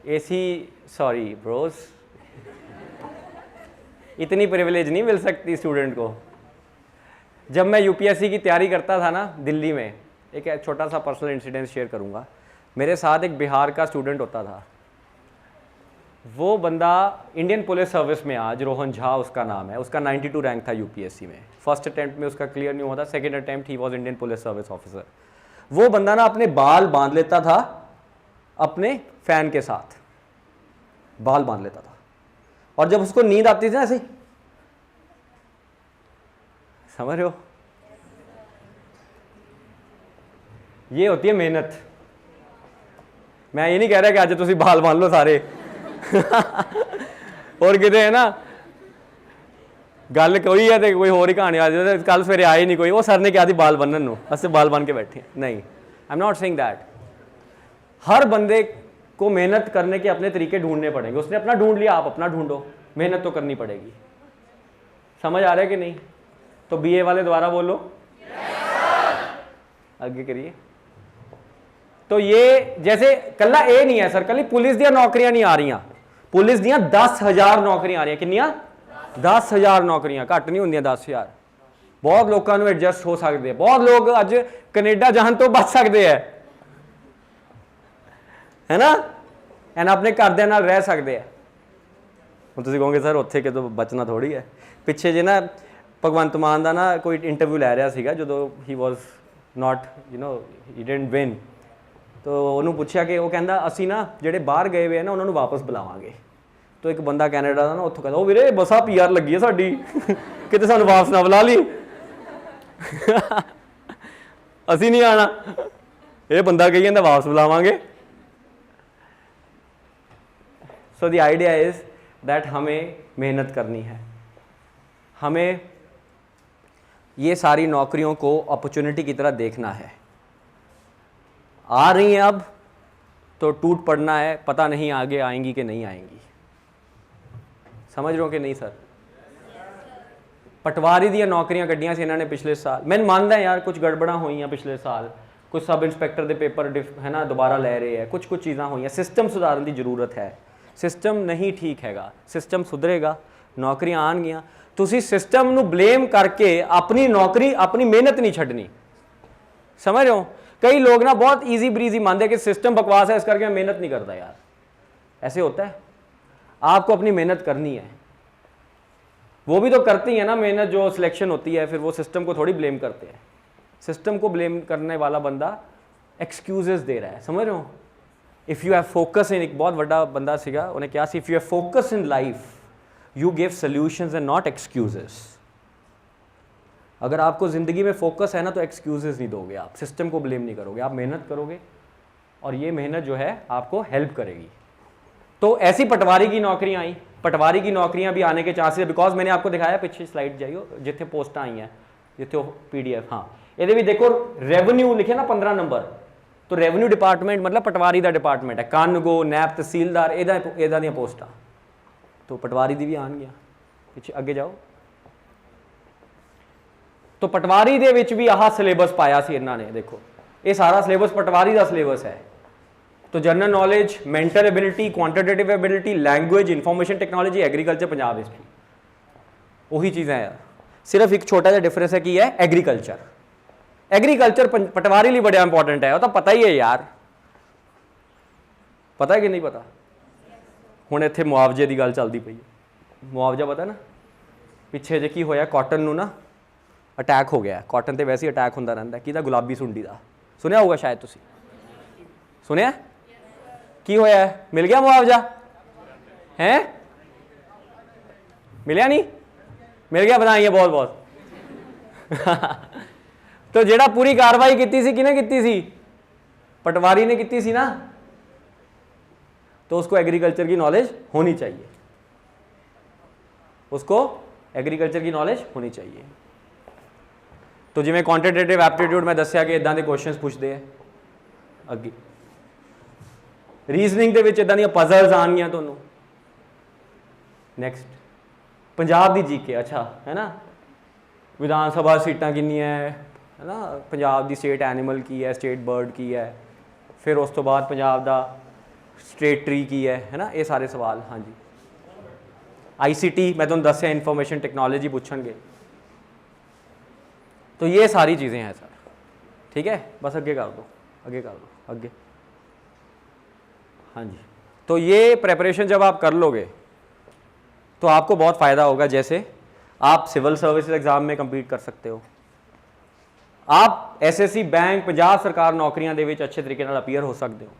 एसी सॉरी ब्रोस, इतनी प्रिविलेज नहीं मिल सकती स्टूडेंट को। जब मैं यूपीएससी की तैयारी करता था ना दिल्ली में, एक छोटा सा पर्सनल इंसिडेंट शेयर करूंगा। मेरे साथ एक बिहार का स्टूडेंट होता था, वो बंदा इंडियन पुलिस सर्विस में, आज रोहन झा उसका नाम है, उसका 92 रैंक था यूपीएससी में। फर्स्ट अटैम्प्ट में उसका क्लियर नहीं हुआ था, second attempt he was Indian police service officer. वो बंदा ना अपने बाल बांध लेता था अपने फैन के साथ, बाल बांध लेता था, और जब उसको नींद आती थी ना ऐसे, समझ रहे हो, ये होती है मेहनत। मैं ये नहीं कह रहा कि आज तुम बाल बांध लो सारे और किते है ना गल कोई है तो कोई होर ही कहानी आ जाए, कल सवेरे आए नहीं कोई, वो सर ने कहा थी बाल बनन नो, असं बाल बन के बैठे हैं। नहीं, I am not saying that. हर बंदे को मेहनत करने के अपने तरीके ढूंढने पड़ेंगे। उसने अपना ढूंढ लिया, आप अपना ढूंढो, मेहनत तो करनी पड़ेगी। समझ आ रहा है कि नहीं? तो बीए वाले दोबारा बोलो, आगे करिए। तो ये जैसे कल्ला ए नहीं है सर, कल पुलिस दियां नौकरियां नहीं आ रही, पुलिस दियां 10,000 नौकरियां आ रही, किन्नियां 10,000 नौकरियां, घट नहीं होंदियां 10,000। बहुत लोगों को एडजस्ट हो सकते हैं, बहुत लोग अज कनेडा जान तो बच सकते हैं, है ना, एंड अपने घरदिਆਂ ਨਾਲ रह सकते हैं। ਹੁਣ ਤੁਸੀਂ ਕਹੋਗੇ ਸਰ ਉੱਥੇ ਕਿਤੋਂ ਬਚਣਾ ਥੋੜੀ ਹੈ। ਪਿੱਛੇ ਜੇ ਨਾ ਭਗਵੰਤ ਮਾਨ ਦਾ ਨਾ ਕੋਈ ਇੰਟਰਵਿਊ ਲੈ ਰਿਹਾ ਸੀਗਾ, ਜਦੋਂ ਹੀ ਵਾਸ ਨਾਟ ਹੀ ਡਿਡਨਟ ਵਿਨ, तो ਉਹਨੂੰ ਪੁੱਛਿਆ ਕਿ ਉਹ ਕਹਿੰਦਾ ਅਸੀਂ ਨਾ ਜਿਹੜੇ ਬਾਹਰ ਗਏ ਹੋਏ ਆ ਨਾ ਉਹਨਾਂ ਨੂੰ ਵਾਪਸ ਬੁਲਾਵਾਂਗੇ। तो एक बंदा कैनेडा का ना उत्थों कहता, ओ वीरे बसा PR लगी है साडी किते सानू वापस ना बुला ली असी नहीं आना, ये बंदा कही जाता वापस बुलावांगे। So the idea is that हमें मेहनत करनी है, हमें ये सारी नौकरियों को अपॉर्चुनिटी की तरह देखना है। आ रही हैं अब तो टूट पड़ना है, पता नहीं आगे आएंगी कि नहीं आएंगी। समझ रहे हो कि नहीं सर? पटवारी दी नौकरियां कड्डियां सी इन्होंने पिछले साल, मैं मानता यार कुछ गड़बड़ा हुई पिछले साल, कुछ सब इंस्पैक्टर के पेपर है ना दोबारा ले रहे हैं, कुछ चीज़ां हुई, सिस्टम सुधारने की जरूरत है। सिस्टम नहीं ठीक हैगा, सिस्टम सुधरेगा, नौकरियां आनगियां। तुसी सिस्टम नू ब्लेम करके अपनी नौकरी अपनी मेहनत नहीं छड्डनी। समझ रहे हो? कई लोग ना बहुत ईजी ब्रीजी मानते कि सिस्टम बकवास है इस करके मैं मेहनत नहीं करता। यार ऐसे होता है? आपको अपनी मेहनत करनी है, वो भी तो करती है ना मेहनत, जो सिलेक्शन होती है फिर वो सिस्टम को थोड़ी ब्लेम करते हैं। सिस्टम को ब्लेम करने वाला बंदा एक्सक्यूजेस दे रहा है। समझ रहे हो? If you have focus in, एक बहुत बड़ा बंदा सीगा, उन्हें क्या सी, if you have focus in life you give solutions and not excuses. अगर आपको ज़िंदगी में फोकस है ना तो एक्सक्यूजेस नहीं दोगे, आप सिस्टम को ब्लेम नहीं करोगे, आप मेहनत करोगे और ये मेहनत जो है आपको हेल्प करेगी। तो ऐसी पटवारी की नौकरियां आई, पटवारी की नौकरियां भी आने के चांसेस, बिकॉज मैंने आपको दिखाया पिछली स्लाइड जाइयो जिथे पोस्टां आई हैं, जिथे PDF, हाँ ये भी देखो रेवन्यू लिखे ना 15 नंबर, तो रेवन्यू डिपार्टमेंट मतलब पटवारी का डिपार्टमेंट है, कानगो नैब तहसीलदार इदा दी पोस्टां, तो पटवारी दी भी आनगियां। पिछे अगे जाओ, तो पटवारी दे विच भी आह सिलेबस पाया सी इन्हां ने, देखो ये सारा सिलेबस पटवारी का सिलेबस है। तो general knowledge, mental ability, quantitative ability, language, information technology, agriculture, Punjab history, वही चीज़ें हैं। सिर्फ एक छोटा सा डिफरेंस है कि है एग्रीकल्चर। एग्रीकल्चर पटवारी लिए बड़ा इंपॉर्टेंट है, वो तो पता ही है यार, पता है कि नहीं पता? हुण इत्थे मुआवजे की गल चलती पई है, मुआवजा पता ना पिछे जे की होया, कॉटन नूं ना अटैक हो गया। कॉटन ते वैसे ही अटैक होंदा रहिंदा, किहदा? गुलाबी सुंडी दा, सुनिया होगा शायद तुसीं, सुनिया? की होया है? मिल गया मुआवजा? हैं? मिलिया नहीं? मिल गया, बधाइयां बहुत बहुत तो जेड़ा पूरी कार्रवाई की सी किने की सी? पटवारी ने की सी ना, तो उसको एग्रीकल्चर की नॉलेज होनी चाहिए, उसको एग्रीकल्चर की नॉलेज होनी चाहिए। तो जिवें क्वांटिटेटिव एप्टीट्यूड मैं दस्या कि इदां दे क्वेश्चन पूछते हैं, अगे रीजनिंग के इदां दी पजल्स आनगियां तुहानूं। नैक्सट पंजाब दी जीके, अच्छा है ना, विधान सभा सीटां कितनियां है ना, पंजाब दी स्टेट एनिमल की है, स्टेट बर्ड की है, फिर उस तो बाद पंजाब दा स्टेट ट्री की है ना, ये सारे सवाल। हाँ जी, ICT मैं तुहानूं दस्सिया इंफॉर्मेशन टेक्नोलॉजी पूछणगे, तो ये सारी चीज़ें हैं सर। ठीक है, बस अगे कर दो, अगे कर दो, अगे। हाँ जी, तो ये प्रेपरेशन जब आप कर लोगे तो आपको बहुत फ़ायदा होगा। जैसे आप सिविल सर्विसेज एग्ज़ाम में कम्पीट कर सकते हो, आप एसएससी बैंक पंजाब सरकार नौकरियां दे विच अच्छे तरीके नाल अपीयर हो सकते हो।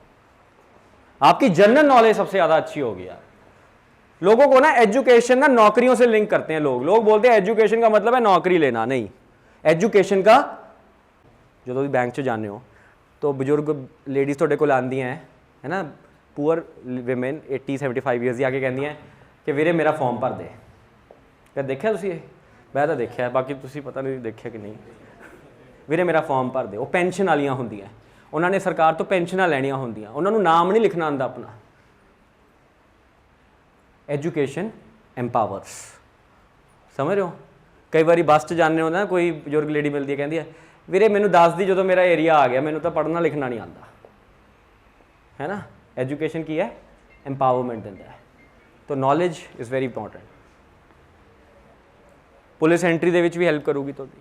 आपकी जनरल नॉलेज सबसे ज़्यादा अच्छी होगी यार। लोगों को ना एजुकेशन ना नौकरियों से लिंक करते हैं लोग बोलते हैं एजुकेशन का मतलब है नौकरी लेना, नहीं। एजुकेशन का जो तुम बैंक च जाने हो तो बजुर्ग लेडीज़ थोड़े को आंदियां है ना, पुअर विमेन 80-75 ईयर्स की आके कहंदियां कि वीरे मेरा फॉर्म भर दे। क्या देखिया तुसीं ये? मैं तो देखिया, बाकी तुसीं पता नहीं देखिया कि नहीं। ਵੀਰੇ ਮੇਰਾ ਫਾਰਮ ਭਰ ਦੇ। ਉਹ ਪੈਨਸ਼ਨ ਵਾਲੀਆਂ ਹੁੰਦੀਆਂ, ਉਹਨਾਂ ਨੇ ਸਰਕਾਰ ਤੋਂ ਪੈਨਸ਼ਨਾਂ ਲੈਣੀਆਂ ਹੁੰਦੀਆਂ, ਉਹਨਾਂ ਨੂੰ ਨਾਮ ਨਹੀਂ ਲਿਖਣਾ ਆਉਂਦਾ ਆਪਣਾ। ਐਜੂਕੇਸ਼ਨ ਐਮਪਾਵਰਸ, ਸਮਝ ਰਹੇ ਹੋ? ਕਈ ਵਾਰੀ ਬੱਸ 'ਚ ਜਾਂਦੇ ਹੋ ਨਾ, ਕੋਈ ਬਜ਼ੁਰਗ ਲੇਡੀ ਮਿਲਦੀ ਹੈ, ਕਹਿੰਦੀ ਹੈ ਵੀਰੇ ਮੈਨੂੰ ਦੱਸ ਦੀ ਜਦੋਂ ਮੇਰਾ ਏਰੀਆ ਆ ਗਿਆ, ਮੈਨੂੰ ਤਾਂ ਪੜ੍ਹਨਾ ਲਿਖਣਾ ਨਹੀਂ ਆਉਂਦਾ, ਹੈ ਨਾ। ਐਜੂਕੇਸ਼ਨ ਕੀ ਹੈ? ਐਮਪਾਵਰਮੈਂਟ ਦਿੰਦਾ ਹੈ। ਤਾਂ knowledge is very important. Police entry ਦੇ ਵਿੱਚ ਵੀ ਹੈਲਪ ਕਰੂਗੀ ਤੁਹਾਡੀ,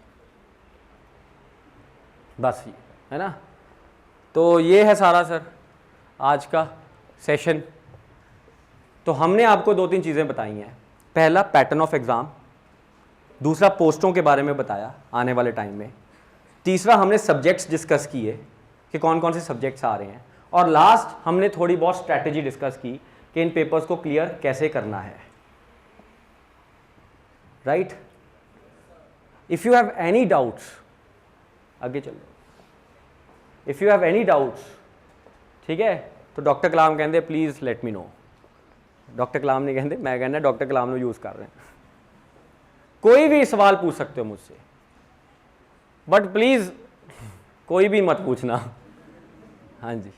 बस ये है ना। तो ये है सारा सर आज का सेशन। तो हमने आपको 2-3 चीज़ें बताई हैं। पहला पैटर्न ऑफ एग्ज़ाम, दूसरा पोस्टों के बारे में बताया आने वाले टाइम में, तीसरा हमने सब्जेक्ट्स डिस्कस किए कि कौन कौन से सब्जेक्ट्स आ रहे हैं, और लास्ट हमने थोड़ी बहुत स्ट्रैटेजी डिस्कस की कि इन पेपर्स को क्लियर कैसे करना है। Right? If you have any doubts, आगे चलो, if you have any doubts, ठीक है, तो डॉक्टर कलाम कहते please let me know. Doctor Kalam नहीं कहते, मैं कहना डॉक्टर कलाम को यूज़ कर रहे हैं। कोई भी सवाल पूछ सकते हो मुझसे, बट प्लीज़ कोई भी मत पूछना। हाँ जी।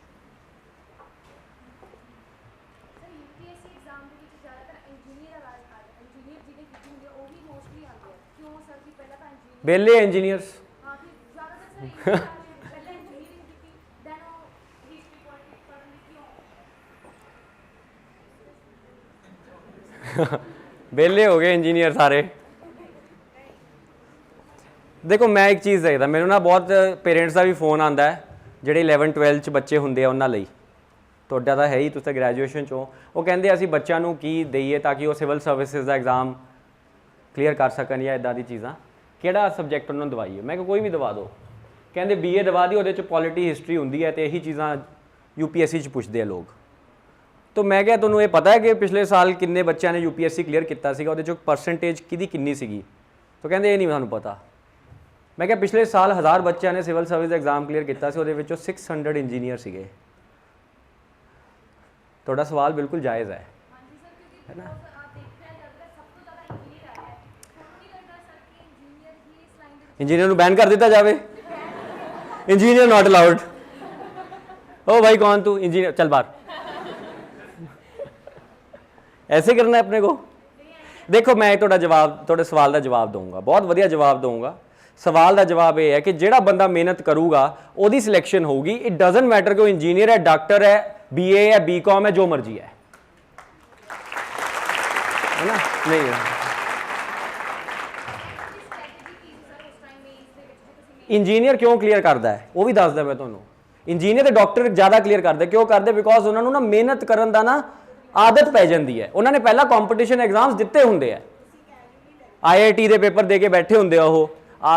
बेले इंजीनियर्स बेले हो गए इंजीनियर सारे। देखो मैं एक चीज़ देखता, मैनू ना बहुत पेरेंट्स का भी फोन आता है ਜਿਹੜੇ 11-12 बच्चे होंगे उन्होंने ਲਈ। ਤੁਹਾਡਾ ਤਾਂ ਹੈ ਹੀ, ਤੁਸੀਂ ਗ੍ਰੈਜੂਏਸ਼ਨ 'ਚੋਂ। ਉਹ ਕਹਿੰਦੇ ਅਸੀਂ ਬੱਚਿਆਂ ਨੂੰ ਕੀ ਦਈਏ ਤਾਂ ਕਿ ਉਹ ਸਿਵਲ ਸਰਵਿਸਿਜ਼ ਦਾ ਐਗਜ਼ਾਮ ਕਲੀਅਰ ਕਰ ਸਕਣ ਜਾਂ ਇੱਦਾਂ ਦੀ ਚੀਜ਼ਾਂ। ਕਿਹੜਾ ਸਬਜੈਕਟ ਉਹਨਾਂ ਨੂੰ ਦਵਾਈਏ? ਮੈਂ ਕਿਹਾ ਕੋਈ ਵੀ ਦਵਾ ਦਿਓ। ਕਹਿੰਦੇ BA ਦਵਾ ਦਿਓ, ਉਹਦੇ 'ਚ ਪੋਲਿਟੀ ਹਿਸਟਰੀ ਹੁੰਦੀ ਹੈ ਅਤੇ ਇਹੀ ਚੀਜ਼ਾਂ UPSC 'ਚ ਪੁੱਛਦੇ ਆ ਲੋਕ। तो मैं क्या ਤੁਹਾਨੂੰ ਇਹ ਪਤਾ ਹੈ ਕਿ ਪਿਛਲੇ ਸਾਲ ਕਿੰਨੇ ਬੱਚਿਆਂ ਨੇ UPSC ਕਲੀਅਰ ਕੀਤਾ ਸੀਗਾ, ਉਹਦੇ 'ਚੋਂ ਪਰਸੈਂਟੇਜ ਕਿਹਦੀ ਕਿੰਨੀ ਸੀਗੀ? ਤਾਂ ਕਹਿੰਦੇ ਇਹ ਨਹੀਂ ਸਾਨੂੰ ਪਤਾ। ਮੈਂ ਕਿਹਾ ਪਿਛਲੇ ਸਾਲ 1000 ਬੱਚਿਆਂ ਨੇ ਸਿਵਲ ਸਰਵਿਸ ਦਾ ਐਗਜ਼ਾਮ ਕਲੀਅਰ ਕੀਤਾ ਸੀ, ਉਹਦੇ ਵਿੱਚੋਂ 600 ਇੰਜੀਨੀਅਰ ਸੀਗੇ। ਤੁਹਾਡਾ ਸਵਾਲ ਬਿਲਕੁਲ ਜਾਇਜ਼ ਹੈ ਨਾ। इंजीनियर ਨੂੰ बैन कर ਦਿੱਤਾ जाए, इंजीनियर नॉट अलाउड। ओ भाई कौन तू इंजीनियर, चल बाहर। ऐसे करना है अपने को। देखो मैं थोड़ा जवाब, थोड़े सवाल का जवाब दूंगा, बहुत वधिया जवाब दूंगा। सवाल का जवाब यह है कि जिहड़ा बंदा मेहनत करूगा ਉਹਦੀ सिलेक्शन होगी। इट डजंट मैटर कि वो इंजीनियर है, डॉक्टर है, BA है, BCom है, जो मर्जी है ना। नहीं इंजीनियर क्यों क्लीयर करता है वो भी दसदा मैं तुहानूं। इंजीनियर ते डॉक्टर ज़्यादा क्लीयर करते, क्यों करते? बिकॉज उन्होंने ना मेहनत करन दा ना आदत पै जाती है। उन्होंने पहला कॉम्पीटिशन एग्जाम्स दिते होंगे है, IIT के पेपर दे के बैठे होंगे वो,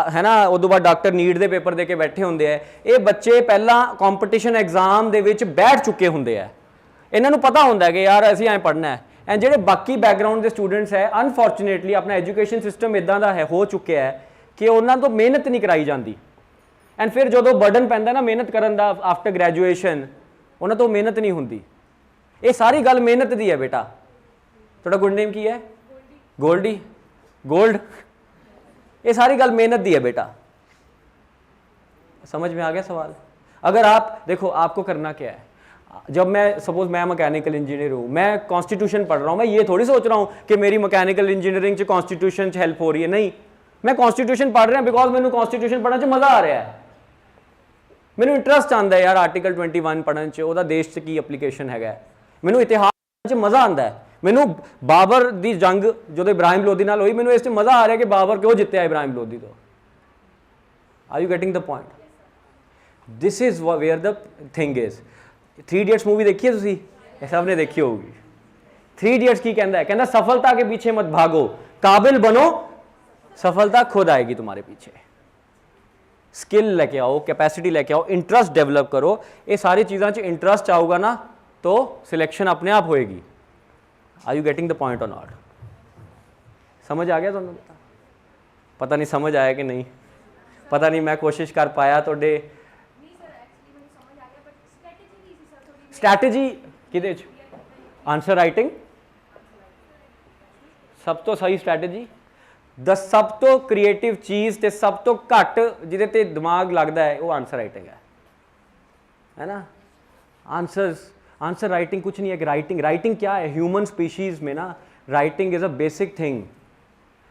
है ना। उस बाद डॉक्टर नीट के पेपर दे के बैठे होंगे है। ये बच्चे पहला कॉम्पीटिशन एग्जाम दे विच बैठ चुके होंगे है, इन्हों पता होंगे कि यार असीं ऐ पढ़ना है। एंड जो बाकी बैकग्राउंड के स्टूडेंट्स है, अनफॉर्चुनेटली अपना एजुकेशन सिस्टम इदां दा है हो चुके है कि उन्होंने तो मेहनत नहीं कराई जाती। एंड फिर जो बर्डन पैंदा ना मेहनत करन दा आफ्टर ग्रैजुएशन, उन्होंने तो मेहनत नहीं होंदी। ये सारी गल मेहनत दी है बेटा। थोड़ा गुड नेम की है? गोल्डी, गोल्ड। ये सारी गल मेहनत दी है बेटा। समझ में आ गया सवाल? अगर आप देखो आपको करना क्या है, जब मैं सपोज मैं मैकेनिकल इंजीनियर हूँ, मैं कॉन्स्टिट्यूशन पढ़ रहा हूँ, मैं ये थोड़ी सोच रहा हूँ कि मेरी मैकेनिकल इंजीनियरिंग च कॉन्स्टिट्यूशन हेल्प हो रही है। नहीं, मैं कॉन्स्टिट्यूशन पढ़ रहा बिकॉज मैंने कॉन्स्टिट्यूशन पढ़ने मज़ा आ रहा है, मैंने इंटरस्ट आता है यार आर्टिकल 21 पढ़ने च, ਉਹਦਾ देश च की एप्लीकेशन है, मैंने इतिहास मज़ा आता है। मैंने बाबर की जंग जो इब्राहिम लोधी नाल हुई, मैंने इस मज़ा आ रहा है कि बाबर क्यों जितया इब्राहिम लोधी तो। Are you getting the point? This is where the thing is. 3 idiots movie देखी है तुसी? सब ने देखी होगी। 3 इडियट्स की कहता है, कहता सफलता के पीछे मत भागो, काबिल बनो, सफलता खुद आएगी तुम्हारे पीछे। स्किल लेके आओ, कैपेसिटी लेके आओ, इंटरस्ट डेवलप करो। ये सारी चीज़ों 'च इंटरस्ट आऊगा ना तो सिलेक्शन अपने आप होएगी। Are you getting the point और नॉट? समझ आ गया तुहानू? पता नहीं समझ आया कि नहीं, पता नहीं मैं कोशिश कर पाया थोड़े। स्ट्रैटेजी किहदे च? आंसर राइटिंग सब तो सही स्ट्रैटेजी। द सब तो क्रिएटिव चीज़ ते सब तो घट जिहदे ते दिमाग लगता है वो आंसर राइटिंग है ना। आंसर राइटिंग कुछ नहीं है कि राइटिंग क्या है? ह्यूमन स्पीशीज़ में ना writing is a basic thing.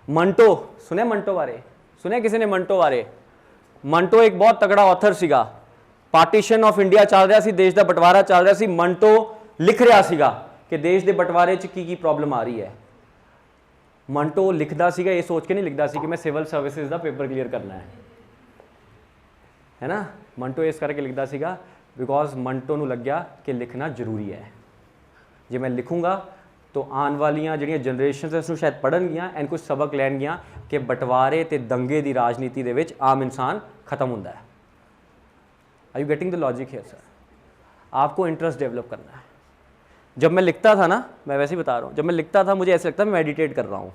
Manto सुने? मंटो बारे सुने किसी ने? मंटो बारे? मंटो एक बहुत तगड़ा ऑथर सीगा। पार्टीशन ऑफ इंडिया चल रहा सी, देश का बंटवारा चल रहा सी। मंटो लिख रहा सीगा कि देश के बंटवारे च की प्रॉब्लम आ रही है। मंटो लिखता सीगा ये सोच के नहीं लिखता सी कि मैं सिविल सर्विसेज का पेपर क्लीयर करना है ना। मंटो इस करके लिखता सीगा बिकॉज मंटो नूं लग्या कि लिखना जरूरी है। जे मैं लिखूँगा तो आने वालियाँ जिहड़ियां जनरेशन इसनूं शायद पढ़नगियां एंड कुछ सबक लैणगियां कि बंटवारे ते दंगे की राजनीति दे विच आम इंसान खत्म होंदा है। Are you getting the logic here sir? आपको इंटरेस्ट डेवलप करना है। जब मैं लिखता था ना, मैं वैसे ही बता रहा हूँ, जब मैं लिखता था मुझे ऐसा लगता मैं मेडिटेट कर रहा हूँ।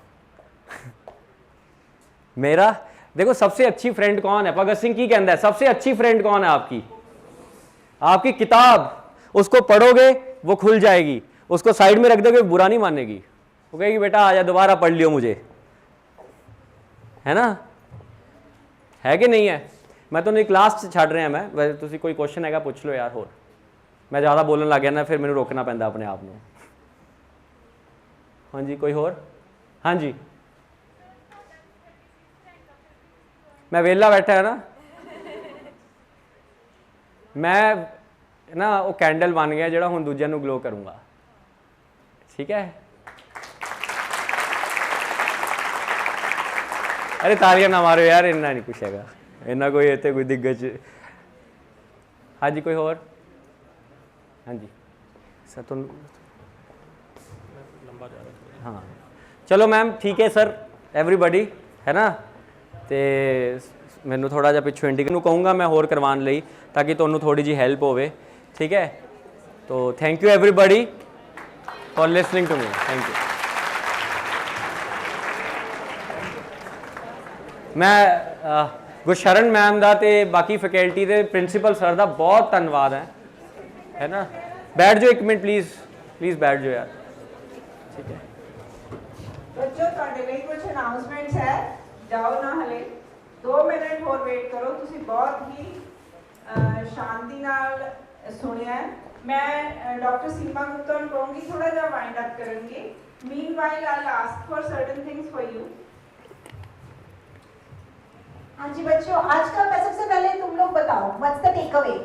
मेरा देखो सबसे अच्छी फ्रेंड कौन है? भगत सिंह की कहता है सबसे अच्छी फ्रेंड कौन है आपकी? आपकी किताब। उसको पढ़ोगे वो खुल जाएगी, उसको साइड में रख दोगे बुरा नहीं मानेगी, वो कहेगी बेटा आजा दोबारा पढ़ लियो मुझे, है ना? है कि नहीं है? मैं तो नहीं क्लास छड़ रहा मैं, वैसे तुसी कोई क्वेश्चन हैगा पूछ लो यार। होर मैं ज़्यादा बोलन लग गया ना फिर मैंने रोकना पैंदा अपने आप में। हाँ जी कोई होर? हाँ जी मैं वेला बैठा है ना, मैं ना वो कैंडल बन गया जो हुण दूजिਆਂ ਨੂੰ ग्लो करूँगा। ठीक है? अरे तालियां ना मारो यार, इन्ना नहीं कुछ हैगा, इन्ना कोई इतने कोई दिग्गज। हाँ जी कोई होर? हाँ जी सर तो लंबा जा रहा। हाँ चलो मैम ठीक है सर, एवरीबडी है ना। तो मैनू थोड़ा जिहा पिछों इंडिकेट कहूँगा मैं होर करवाने लई ताकि तुहानू थोड़ी जी हेल्प होवे। ठीक है? तो thank you everybody for listening to me. Thank you. मैं गुरशरण मैम का तो बाकी फैकल्टी के प्रिंसीपल सर का बहुत धन्यवाद है ना। बैठ जाओ एक मिनट प्लीज़ बैठ जाओ यार। ठीक है बच्चों ਤੁਹਾਡੇ ਲਈ कुछ अनाउंसमेंट्स है, जाओ ना हले 2 मिनट होर वेट करो। तुसी बहुत ही शांति नाल सुनिया। मैं डॉक्टर सीमा गुप्ता ਨੂੰ कहूँगी थोड़ा जा वाइंड अप करेंगे। Meanwhile I will ask for certain things for you. हाँ जी बच्चों, आज का सबसे पहले तुम लोग बताओ व्हाट्स द टेक अवे।